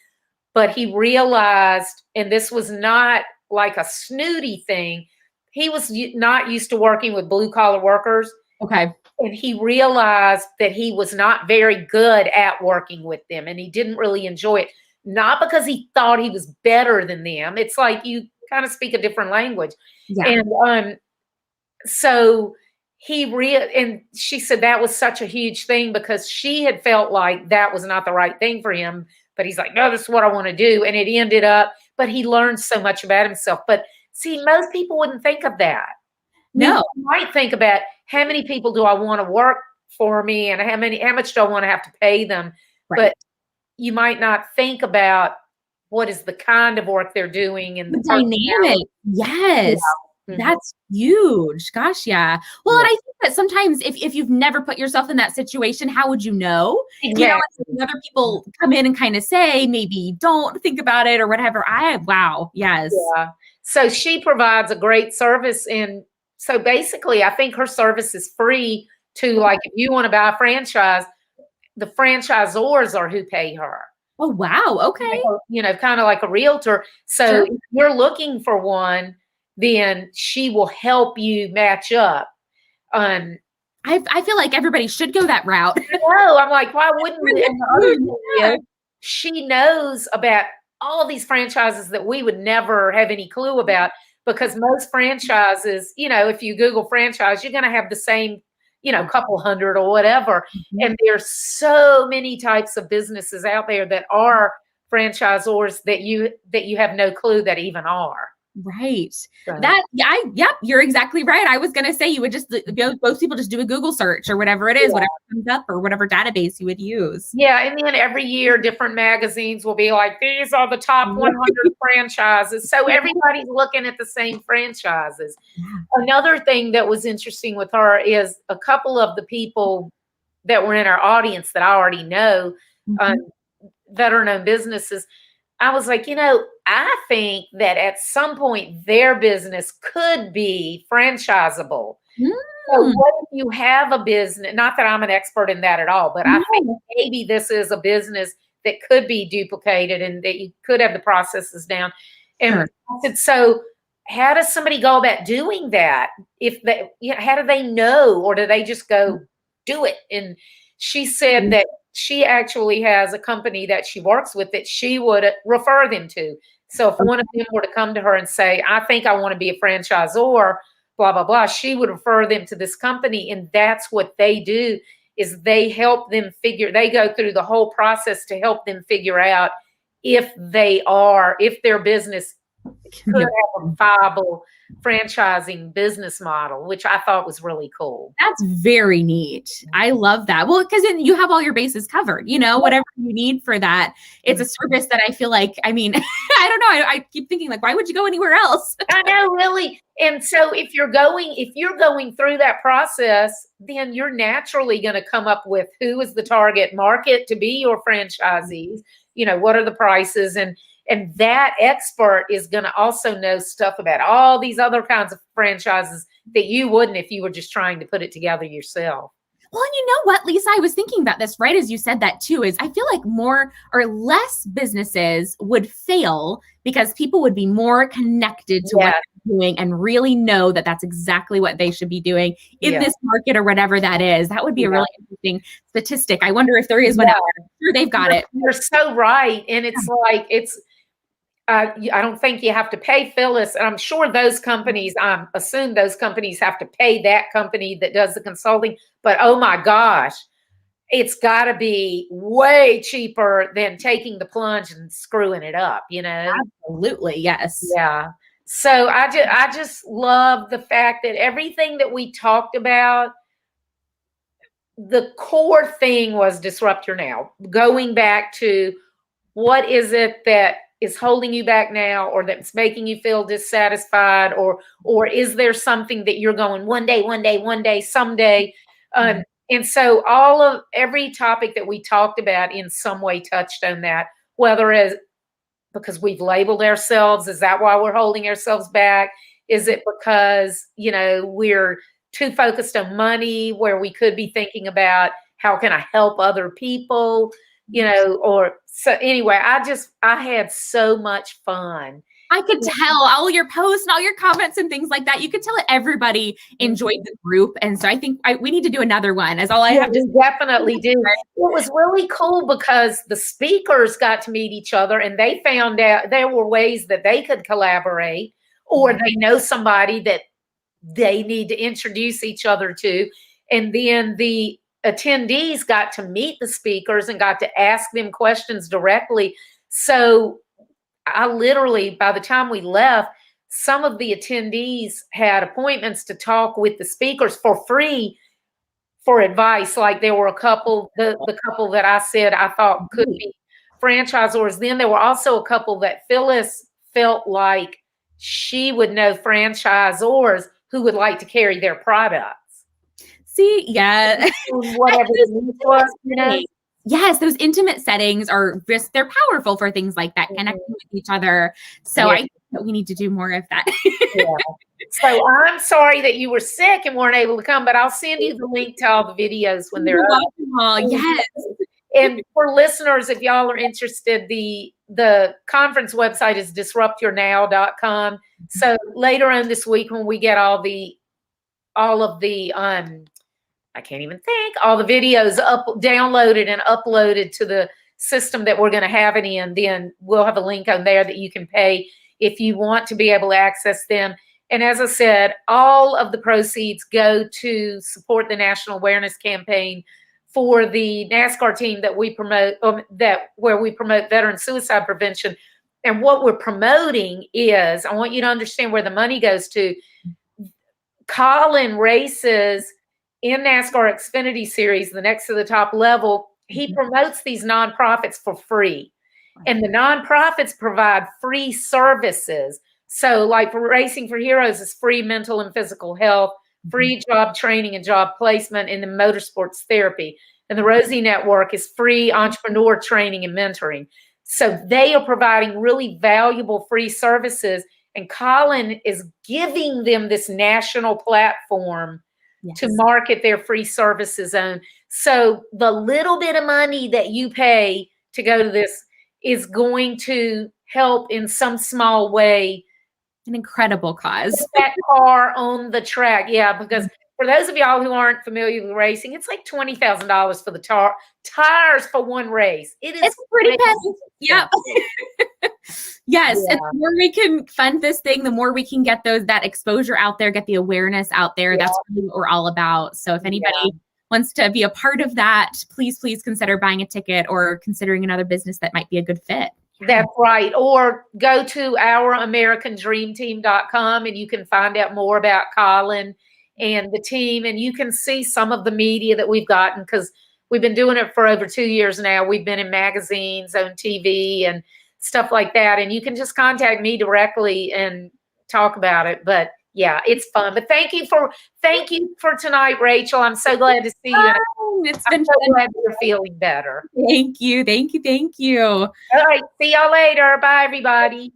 but he realized, and this was not like a snooty thing, he was not used to working with blue collar workers. Okay. And he realized that he was not very good at working with them and he didn't really enjoy it. Not because he thought he was better than them. It's like you kind of speak a different language. Yeah. And so and she said that was such a huge thing because she had felt like that was not the right thing for him. But he's like, no, this is what I want to do. And it ended up, but he learned so much about himself. But see, most people wouldn't think of that. No. You might think about how many people do I want to work for me and how much do I want to have to pay them? Right. But you might not think about what is the kind of work they're doing and the dynamic. Yes. Yeah. That's huge. Gosh, yeah. Well, and I think that sometimes if you've never put yourself in that situation, how would you know? Exactly. Other people come in and kind of say, maybe don't think about it or whatever. Wow. Yes. Yeah. So she provides a great service. And so basically, I think her service is free to, like, if you want to buy a franchise, the franchisors are who pay her. Oh, wow. Okay. Kind of like a realtor. So if you're looking for one, then she will help you match up. I feel like everybody should go that route. No, I'm like, why wouldn't we? And the other thing is, she knows about all these franchises that we would never have any clue about, because most franchises, if you Google franchise, you're going to have the same, couple hundred or whatever. Mm-hmm. And there's so many types of businesses out there that are franchisors that you have no clue that even are. Right. You're exactly right. I was going to say you would just, most people just do a Google search or whatever it is, whatever comes up or whatever database you would use. Yeah. And then every year, different magazines will be like, these are the top 100 franchises. So everybody's looking at the same franchises. Yeah. Another thing that was interesting with her is a couple of the people that were in our audience that I already know, Mhm. veteran-owned businesses, I was like, I think that at some point their business could be franchisable. So Mm. what if you have a business? Not that I'm an expert in that at all, but I think No. maybe this is a business that could be duplicated and that you could have the processes down. And Sure. I said, so how does somebody go about doing that? If they, how do they know, or do they just go do it? And she said that she actually has a company that she works with that she would refer them to. So if one of them were to come to her and say, I think I want to be a franchisor, blah, blah, blah, she would refer them to this company. And that's what they do, is they help them they go through the whole process to help them figure out if their business could have a viable franchising business model, which I thought was really cool. That's very neat. I love that. Well, because then you have all your bases covered, whatever you need for that. It's a service that I feel like, I mean, I don't know. I keep thinking, like, why would you go anywhere else? I know, really. And so if you're going through that process, then you're naturally going to come up with who is the target market to be your franchisees. What are the prices, and that expert is going to also know stuff about all these other kinds of franchises that you wouldn't if you were just trying to put it together yourself. Well, and you know what, Lisa, I was thinking about this right as you said that too, is I feel like more or less businesses would fail because people would be more connected to what they're doing and really know that that's exactly what they should be doing in this market or whatever that is. That would be a really interesting statistic. I wonder if there is one out there. I'm sure they've got it. You're so right. And it's like, I don't think you have to pay Phyllis. And I'm sure those companies, I assume those companies have to pay that company that does the consulting. But oh my gosh, it's got to be way cheaper than taking the plunge and screwing it up, Absolutely, yes. Yeah. So I just love the fact that everything that we talked about, the core thing was disrupt your now. Going back to what is it that is holding you back now, or that's making you feel dissatisfied, or is there something that you're going one day, someday? And so every topic that we talked about in some way touched on that, whether as because we've labeled ourselves, is that why we're holding ourselves back? Is it because, we're too focused on money, where we could be thinking about how can I help other people? Or so anyway, I had so much fun. I could tell all your posts and all your comments and things like that. You could tell that everybody enjoyed the group. And so I think we need to do another one, as all I have to definitely do. It was really cool because the speakers got to meet each other, and they found out there were ways that they could collaborate, or they know somebody that they need to introduce each other to. And then the attendees got to meet the speakers and got to ask them questions directly. So I literally, by the time we left, some of the attendees had appointments to talk with the speakers for free for advice. Like there were a couple, the couple that I said I thought could be franchisors. Then there were also a couple that Phyllis felt like she would know franchisors who would like to carry their products. See, yeah. Whatever the was, Yes, those intimate settings are just, they're powerful for things like that, connecting with each other. So I think that we need to do more of that. So I'm sorry that you were sick and weren't able to come, but I'll send you the link to all the videos when they're up. Yes. And for listeners, if y'all are interested, the conference website is disruptyournow.com. So later on this week, when we get all of the I can't even think, all the videos downloaded and uploaded to the system that we're going to have it in, then we'll have a link on there that you can pay if you want to be able to access them. And as I said, all of the proceeds go to support the National Awareness Campaign for the NASCAR team that we promote, where we promote veteran suicide prevention. And what we're promoting is, I want you to understand where the money goes to. Colin races in NASCAR Xfinity Series, the next to the top level. He promotes these nonprofits for free. And the nonprofits provide free services. So like for Racing for Heroes is free mental and physical health, free job training and job placement, and the motorsports therapy. and the Rosie Network is free entrepreneur training and mentoring. So they are providing really valuable free services, and Colin is giving them this national platform to market their free services on. So the little bit of money that you pay to go to this is going to help in some small way. An incredible cause. That car on the track. Yeah, because for those of y'all who aren't familiar with racing, it's like $20,000 for the tires for one race. It's pretty penny. Yep. Yes. And the more we can fund this thing, the more we can get that exposure out there, get the awareness out there. That's really what we're all about. So if anybody wants to be a part of that, please consider buying a ticket or considering another business that might be a good fit. That's right. Or go to ouramericandreamteam.com and you can find out more about Colin and the team. And you can see some of the media that we've gotten, because we've been doing it for over 2 years now. We've been in magazines, on TV and stuff like that. And you can just contact me directly and talk about it. But yeah, it's fun. But thank you for tonight, Rachel. I'm so glad to see you. It's been so glad you're feeling better. Thank you. All right. See y'all later. Bye, everybody.